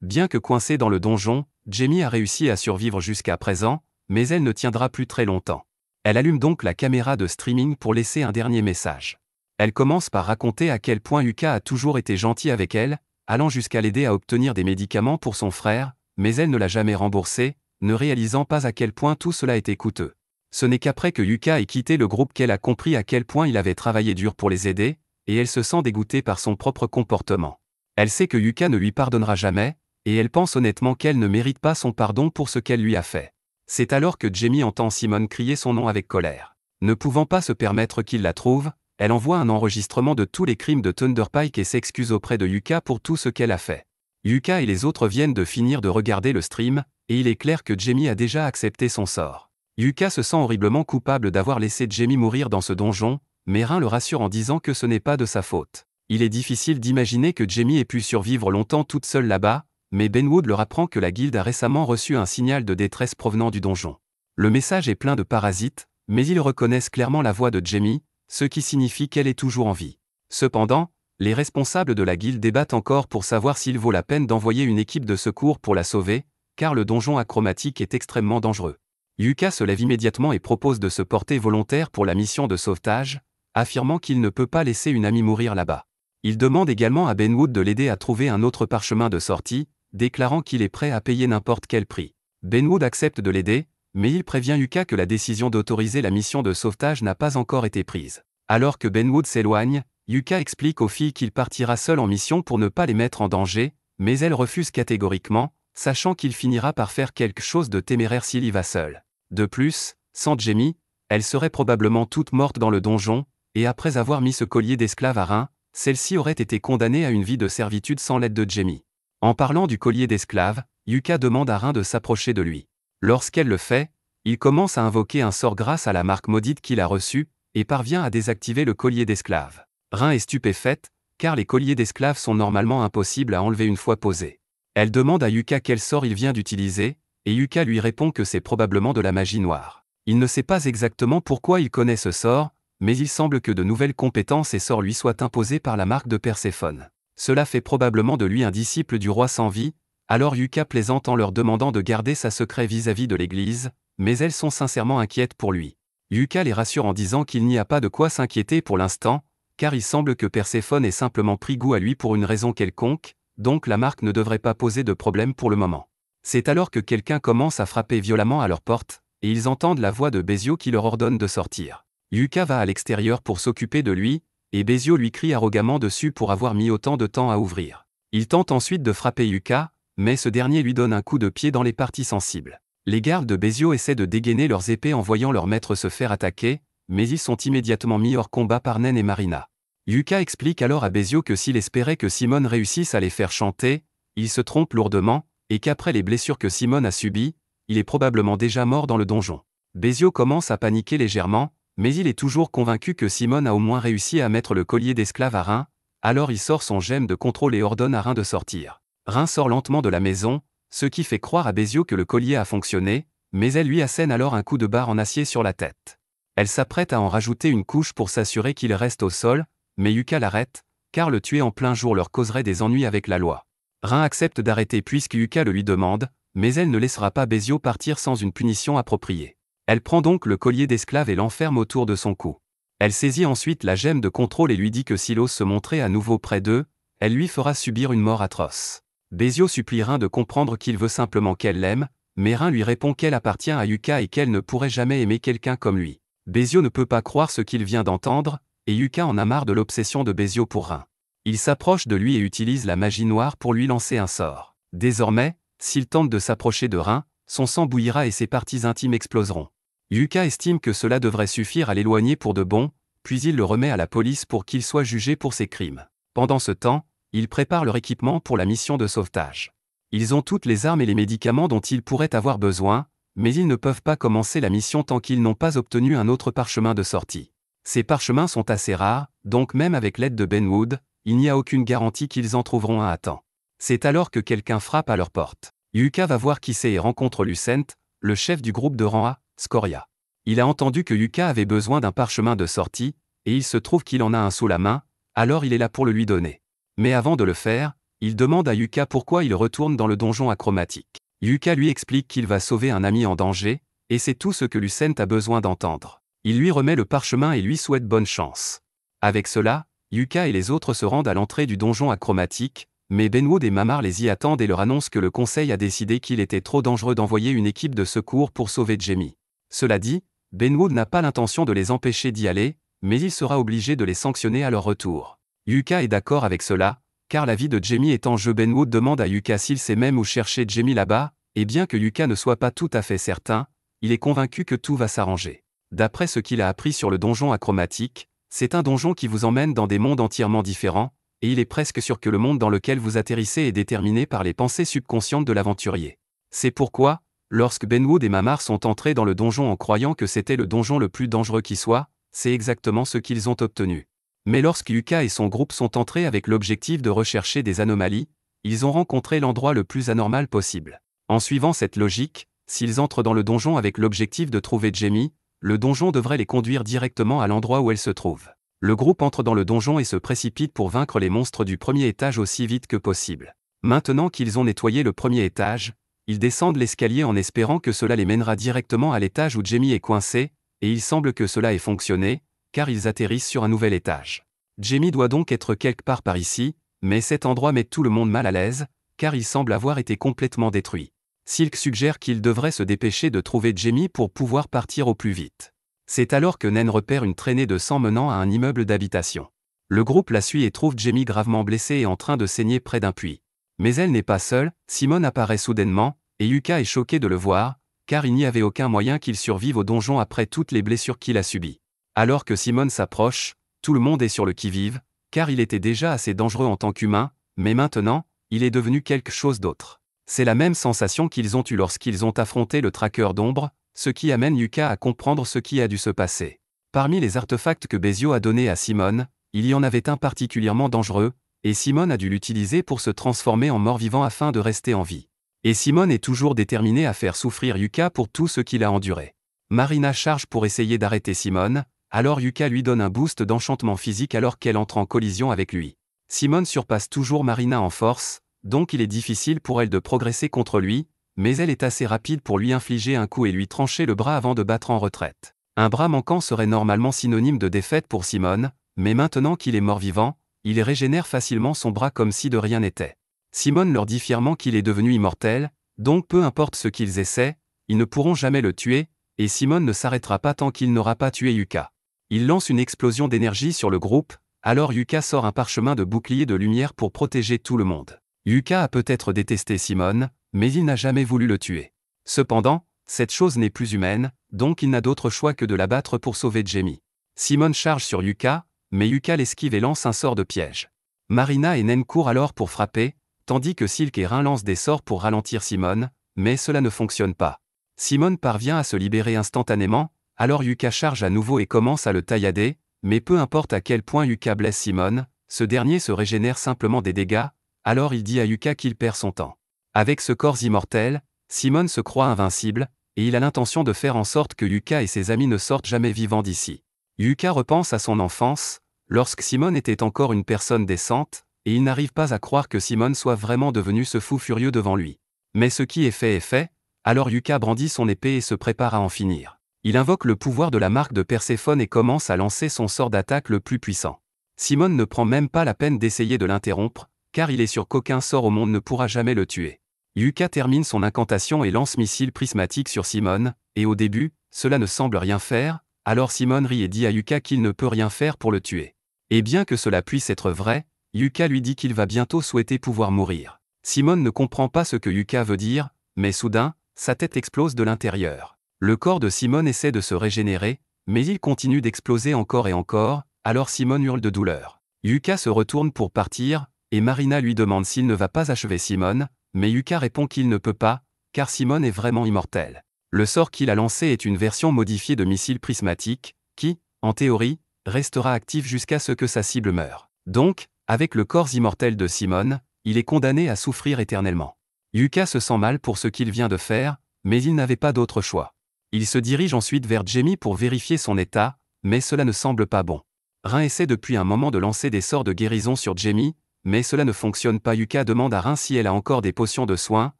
Bien que coincée dans le donjon, Jamie a réussi à survivre jusqu'à présent, mais elle ne tiendra plus très longtemps. Elle allume donc la caméra de streaming pour laisser un dernier message. Elle commence par raconter à quel point Yuka a toujours été gentil avec elle, allant jusqu'à l'aider à obtenir des médicaments pour son frère, mais elle ne l'a jamais remboursé, ne réalisant pas à quel point tout cela était coûteux. Ce n'est qu'après que Yuka ait quitté le groupe qu'elle a compris à quel point il avait travaillé dur pour les aider, et elle se sent dégoûtée par son propre comportement. Elle sait que Yuka ne lui pardonnera jamais, et elle pense honnêtement qu'elle ne mérite pas son pardon pour ce qu'elle lui a fait. C'est alors que Jamie entend Simon crier son nom avec colère. Ne pouvant pas se permettre qu'il la trouve, elle envoie un enregistrement de tous les crimes de Thunderpike et s'excuse auprès de Yuka pour tout ce qu'elle a fait. Yuka et les autres viennent de finir de regarder le stream, et il est clair que Jamie a déjà accepté son sort. Yuka se sent horriblement coupable d'avoir laissé Jamie mourir dans ce donjon, mais Rin le rassure en disant que ce n'est pas de sa faute. Il est difficile d'imaginer que Jamie ait pu survivre longtemps toute seule là-bas, mais Benwood leur apprend que la guilde a récemment reçu un signal de détresse provenant du donjon. Le message est plein de parasites, mais ils reconnaissent clairement la voix de Jamie, ce qui signifie qu'elle est toujours en vie. Cependant, les responsables de la guilde débattent encore pour savoir s'il vaut la peine d'envoyer une équipe de secours pour la sauver, car le donjon achromatique est extrêmement dangereux. Yuka se lève immédiatement et propose de se porter volontaire pour la mission de sauvetage, affirmant qu'il ne peut pas laisser une amie mourir là-bas. Il demande également à Benwood de l'aider à trouver un autre parchemin de sortie, déclarant qu'il est prêt à payer n'importe quel prix. Benwood accepte de l'aider, mais il prévient Yuka que la décision d'autoriser la mission de sauvetage n'a pas encore été prise. Alors que Benwood s'éloigne, Yuka explique aux filles qu'il partira seul en mission pour ne pas les mettre en danger, mais elles refusent catégoriquement, sachant qu'il finira par faire quelque chose de téméraire s'il y va seul. De plus, sans Jamie, elles seraient probablement toutes mortes dans le donjon, et après avoir mis ce collier d'esclave à Rhin, celle-ci aurait été condamnée à une vie de servitude sans l'aide de Jamie. En parlant du collier d'esclave, Yuka demande à Rhin de s'approcher de lui. Lorsqu'elle le fait, il commence à invoquer un sort grâce à la marque maudite qu'il a reçue, et parvient à désactiver le collier d'esclave. Rhin est stupéfaite, car les colliers d'esclaves sont normalement impossibles à enlever une fois posés. Elle demande à Yuka quel sort il vient d'utiliser, et Yuka lui répond que c'est probablement de la magie noire. Il ne sait pas exactement pourquoi il connaît ce sort, mais il semble que de nouvelles compétences et sorts lui soient imposés par la marque de Perséphone. Cela fait probablement de lui un disciple du roi sans vie, alors Yuka plaisante en leur demandant de garder sa secret vis-à-vis de l'Église, mais elles sont sincèrement inquiètes pour lui. Yuka les rassure en disant qu'il n'y a pas de quoi s'inquiéter pour l'instant, car il semble que Perséphone ait simplement pris goût à lui pour une raison quelconque, donc la marque ne devrait pas poser de problème pour le moment. C'est alors que quelqu'un commence à frapper violemment à leur porte, et ils entendent la voix de Bézio qui leur ordonne de sortir. Yuka va à l'extérieur pour s'occuper de lui, et Bézio lui crie arrogamment dessus pour avoir mis autant de temps à ouvrir. Il tente ensuite de frapper Yuka, mais ce dernier lui donne un coup de pied dans les parties sensibles. Les gardes de Bézio essaient de dégainer leurs épées en voyant leur maître se faire attaquer, mais ils sont immédiatement mis hors combat par Nen et Marina. Yuka explique alors à Bézio que s'il espérait que Simone réussisse à les faire chanter, il se trompe lourdement, et qu'après les blessures que Simone a subies, il est probablement déjà mort dans le donjon. Bézio commence à paniquer légèrement, mais il est toujours convaincu que Simone a au moins réussi à mettre le collier d'esclave à Rhin, alors il sort son gemme de contrôle et ordonne à Rhin de sortir. Rhin sort lentement de la maison, ce qui fait croire à Bézio que le collier a fonctionné, mais elle lui assène alors un coup de barre en acier sur la tête. Elle s'apprête à en rajouter une couche pour s'assurer qu'il reste au sol, mais Yuka l'arrête, car le tuer en plein jour leur causerait des ennuis avec la loi. Rhin accepte d'arrêter puisque Yuka le lui demande, mais elle ne laissera pas Bézio partir sans une punition appropriée. Elle prend donc le collier d'esclave et l'enferme autour de son cou. Elle saisit ensuite la gemme de contrôle et lui dit que s'il ose se montrer à nouveau près d'eux, elle lui fera subir une mort atroce. Bézio supplie Rhin de comprendre qu'il veut simplement qu'elle l'aime, mais Rhin lui répond qu'elle appartient à Yuka et qu'elle ne pourrait jamais aimer quelqu'un comme lui. Bézio ne peut pas croire ce qu'il vient d'entendre, et Yuka en a marre de l'obsession de Bézio pour Rhin. Il s'approche de lui et utilise la magie noire pour lui lancer un sort. Désormais, s'il tente de s'approcher de Rhin, son sang bouillira et ses parties intimes exploseront. Yuka estime que cela devrait suffire à l'éloigner pour de bon, puis il le remet à la police pour qu'il soit jugé pour ses crimes. Pendant ce temps, ils préparent leur équipement pour la mission de sauvetage. Ils ont toutes les armes et les médicaments dont ils pourraient avoir besoin, mais ils ne peuvent pas commencer la mission tant qu'ils n'ont pas obtenu un autre parchemin de sortie. Ces parchemins sont assez rares, donc même avec l'aide de Benwood, il n'y a aucune garantie qu'ils en trouveront un à temps. C'est alors que quelqu'un frappe à leur porte. Yuka va voir qui c'est et rencontre Lucent, le chef du groupe de rang A, Scoria. Il a entendu que Yuka avait besoin d'un parchemin de sortie, et il se trouve qu'il en a un sous la main, alors il est là pour le lui donner. Mais avant de le faire, il demande à Yuka pourquoi il retourne dans le donjon achromatique. Yuka lui explique qu'il va sauver un ami en danger, et c'est tout ce que Lucent a besoin d'entendre. Il lui remet le parchemin et lui souhaite bonne chance. Avec cela, Yuka et les autres se rendent à l'entrée du donjon achromatique, mais Benwood et Mamar les y attendent et leur annoncent que le conseil a décidé qu'il était trop dangereux d'envoyer une équipe de secours pour sauver Jamie. Cela dit, Benwood n'a pas l'intention de les empêcher d'y aller, mais il sera obligé de les sanctionner à leur retour. Yuka est d'accord avec cela, car la vie de Jamie est en jeu. Benwood demande à Yuka s'il sait même où chercher Jamie là-bas, et bien que Yuka ne soit pas tout à fait certain, il est convaincu que tout va s'arranger. D'après ce qu'il a appris sur le donjon achromatique, c'est un donjon qui vous emmène dans des mondes entièrement différents, et il est presque sûr que le monde dans lequel vous atterrissez est déterminé par les pensées subconscientes de l'aventurier. C'est pourquoi, lorsque Benwood et Mamar sont entrés dans le donjon en croyant que c'était le donjon le plus dangereux qui soit, c'est exactement ce qu'ils ont obtenu. Mais lorsque Yuka et son groupe sont entrés avec l'objectif de rechercher des anomalies, ils ont rencontré l'endroit le plus anormal possible. En suivant cette logique, S'ils entrent dans le donjon avec l'objectif de trouver Jamie, le donjon devrait les conduire directement à l'endroit où elle se trouve. Le groupe entre dans le donjon et se précipite pour vaincre les monstres du premier étage aussi vite que possible. Maintenant qu'ils ont nettoyé le premier étage, ils descendent l'escalier en espérant que cela les mènera directement à l'étage où Jamie est coincé, et il semble que cela ait fonctionné, car ils atterrissent sur un nouvel étage. Jamie doit donc être quelque part par ici, mais cet endroit met tout le monde mal à l'aise, car il semble avoir été complètement détruit. Silk suggère qu'il devrait se dépêcher de trouver Jamie pour pouvoir partir au plus vite. C'est alors que Nen repère une traînée de sang menant à un immeuble d'habitation. Le groupe la suit et trouve Jamie gravement blessée et en train de saigner près d'un puits. Mais elle n'est pas seule, Simone apparaît soudainement, et Yuka est choqué de le voir, car il n'y avait aucun moyen qu'il survive au donjon après toutes les blessures qu'il a subies. Alors que Simone s'approche, tout le monde est sur le qui-vive, car il était déjà assez dangereux en tant qu'humain, mais maintenant, il est devenu quelque chose d'autre. C'est la même sensation qu'ils ont eue lorsqu'ils ont affronté le traqueur d'ombre, ce qui amène Yuka à comprendre ce qui a dû se passer. Parmi les artefacts que Bezio a donnés à Simone, il y en avait un particulièrement dangereux, et Simone a dû l'utiliser pour se transformer en mort-vivant afin de rester en vie. Et Simone est toujours déterminée à faire souffrir Yuka pour tout ce qu'il a enduré. Marina charge pour essayer d'arrêter Simone, alors Yuka lui donne un boost d'enchantement physique alors qu'elle entre en collision avec lui. Simone surpasse toujours Marina en force, donc il est difficile pour elle de progresser contre lui, mais elle est assez rapide pour lui infliger un coup et lui trancher le bras avant de battre en retraite. Un bras manquant serait normalement synonyme de défaite pour Simone, mais maintenant qu'il est mort-vivant, il régénère facilement son bras comme si de rien n'était. Simone leur dit fièrement qu'il est devenu immortel, donc peu importe ce qu'ils essaient, ils ne pourront jamais le tuer, et Simone ne s'arrêtera pas tant qu'il n'aura pas tué Yuka. Il lance une explosion d'énergie sur le groupe, alors Yuka sort un parchemin de bouclier de lumière pour protéger tout le monde. Yuka a peut-être détesté Simone, mais il n'a jamais voulu le tuer. Cependant, cette chose n'est plus humaine, donc il n'a d'autre choix que de la battre pour sauver Jamie. Simone charge sur Yuka, mais Yuka l'esquive et lance un sort de piège. Marina et Nen courent alors pour frapper, tandis que Silk et Rin lancent des sorts pour ralentir Simone, mais cela ne fonctionne pas. Simone parvient à se libérer instantanément, alors Yuka charge à nouveau et commence à le taillader, mais peu importe à quel point Yuka blesse Simone, ce dernier se régénère simplement des dégâts, alors il dit à Yuka qu'il perd son temps. Avec ce corps immortel, Simone se croit invincible, et il a l'intention de faire en sorte que Yuka et ses amis ne sortent jamais vivants d'ici. Yuka repense à son enfance, lorsque Simone était encore une personne décente, et il n'arrive pas à croire que Simone soit vraiment devenu ce fou furieux devant lui. Mais ce qui est fait, alors Yuka brandit son épée et se prépare à en finir. Il invoque le pouvoir de la marque de Perséphone et commence à lancer son sort d'attaque le plus puissant. Simone ne prend même pas la peine d'essayer de l'interrompre, car il est sûr qu'aucun sort au monde ne pourra jamais le tuer. Yuka termine son incantation et lance missile prismatique sur Simone, et au début, cela ne semble rien faire, alors Simone rit et dit à Yuka qu'il ne peut rien faire pour le tuer. Et bien que cela puisse être vrai, Yuka lui dit qu'il va bientôt souhaiter pouvoir mourir. Simone ne comprend pas ce que Yuka veut dire, mais soudain, sa tête explose de l'intérieur. Le corps de Simone essaie de se régénérer, mais il continue d'exploser encore et encore, alors Simone hurle de douleur. Yuka se retourne pour partir, et Marina lui demande s'il ne va pas achever Simone, mais Yuka répond qu'il ne peut pas, car Simone est vraiment immortel. Le sort qu'il a lancé est une version modifiée de missile prismatique, qui, en théorie, restera actif jusqu'à ce que sa cible meure. Donc, avec le corps immortel de Simone, il est condamné à souffrir éternellement. Yuka se sent mal pour ce qu'il vient de faire, mais il n'avait pas d'autre choix. Il se dirige ensuite vers Jamie pour vérifier son état, mais cela ne semble pas bon. Rin essaie depuis un moment de lancer des sorts de guérison sur Jamie, mais cela ne fonctionne pas. Yuka demande à Rin si elle a encore des potions de soins,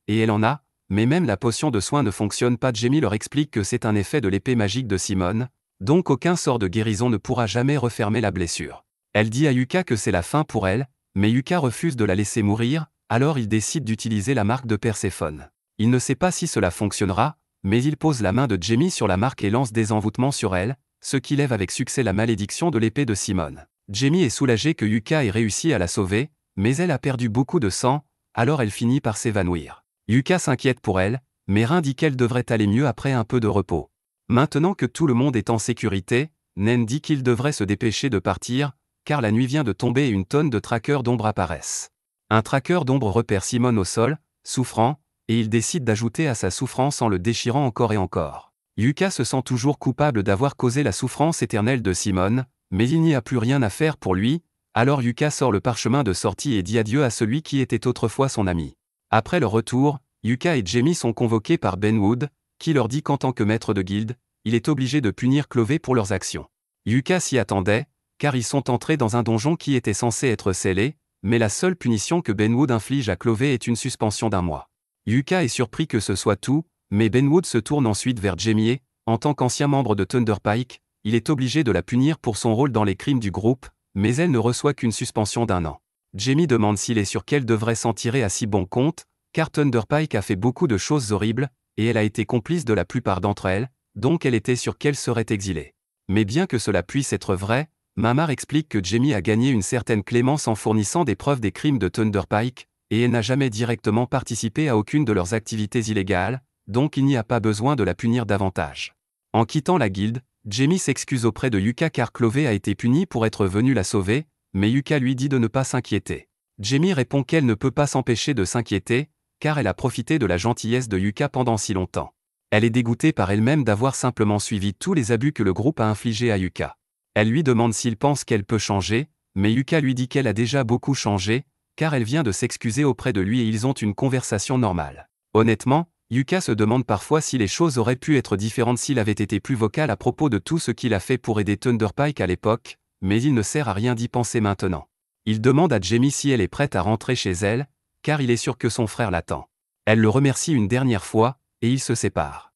et elle en a, mais même la potion de soins ne fonctionne pas. Jamie leur explique que c'est un effet de l'épée magique de Simone, donc aucun sort de guérison ne pourra jamais refermer la blessure. Elle dit à Yuka que c'est la fin pour elle, mais Yuka refuse de la laisser mourir, alors il décide d'utiliser la marque de Perséphone. Il ne sait pas si cela fonctionnera, mais il pose la main de Jamie sur la marque et lance des envoûtements sur elle, ce qui lève avec succès la malédiction de l'épée de Simone. Jamie est soulagée que Yuka ait réussi à la sauver, mais elle a perdu beaucoup de sang, alors elle finit par s'évanouir. Yuka s'inquiète pour elle, mais Rin dit qu'elle devrait aller mieux après un peu de repos. Maintenant que tout le monde est en sécurité, Nen dit qu'il devrait se dépêcher de partir, car la nuit vient de tomber et une tonne de traqueurs d'ombre apparaissent. Un traqueur d'ombre repère Simone au sol, souffrant, et il décide d'ajouter à sa souffrance en le déchirant encore et encore. Yuka se sent toujours coupable d'avoir causé la souffrance éternelle de Simone, mais il n'y a plus rien à faire pour lui, alors Yuka sort le parchemin de sortie et dit adieu à celui qui était autrefois son ami. Après le retour, Yuka et Jamie sont convoqués par Ben Wood, qui leur dit qu'en tant que maître de guilde, il est obligé de punir Clové pour leurs actions. Yuka s'y attendait, car ils sont entrés dans un donjon qui était censé être scellé, mais la seule punition que Ben Wood inflige à Clové est une suspension d'1 mois. Yuka est surpris que ce soit tout, mais Ben Wood se tourne ensuite vers Jamie et, en tant qu'ancien membre de Thunderpike, il est obligé de la punir pour son rôle dans les crimes du groupe, mais elle ne reçoit qu'une suspension d'1 an. Jamie demande s'il est sûr qu'elle devrait s'en tirer à si bon compte, car Thunderpike a fait beaucoup de choses horribles, et elle a été complice de la plupart d'entre elles, donc elle était sûre qu'elle serait exilée. Mais bien que cela puisse être vrai, Mamar explique que Jamie a gagné une certaine clémence en fournissant des preuves des crimes de Thunderpike, et elle n'a jamais directement participé à aucune de leurs activités illégales, donc il n'y a pas besoin de la punir davantage. En quittant la guilde, Jamie s'excuse auprès de Yuka car Clové a été punie pour être venue la sauver, mais Yuka lui dit de ne pas s'inquiéter. Jamie répond qu'elle ne peut pas s'empêcher de s'inquiéter, car elle a profité de la gentillesse de Yuka pendant si longtemps. Elle est dégoûtée par elle-même d'avoir simplement suivi tous les abus que le groupe a infligés à Yuka. Elle lui demande s'il pense qu'elle peut changer, mais Yuka lui dit qu'elle a déjà beaucoup changé, car elle vient de s'excuser auprès de lui et ils ont une conversation normale. Honnêtement, Yuka se demande parfois si les choses auraient pu être différentes s'il avait été plus vocal à propos de tout ce qu'il a fait pour aider Thunderpike à l'époque, mais il ne sert à rien d'y penser maintenant. Il demande à Jamie si elle est prête à rentrer chez elle, car il est sûr que son frère l'attend. Elle le remercie une dernière fois, et ils se séparent.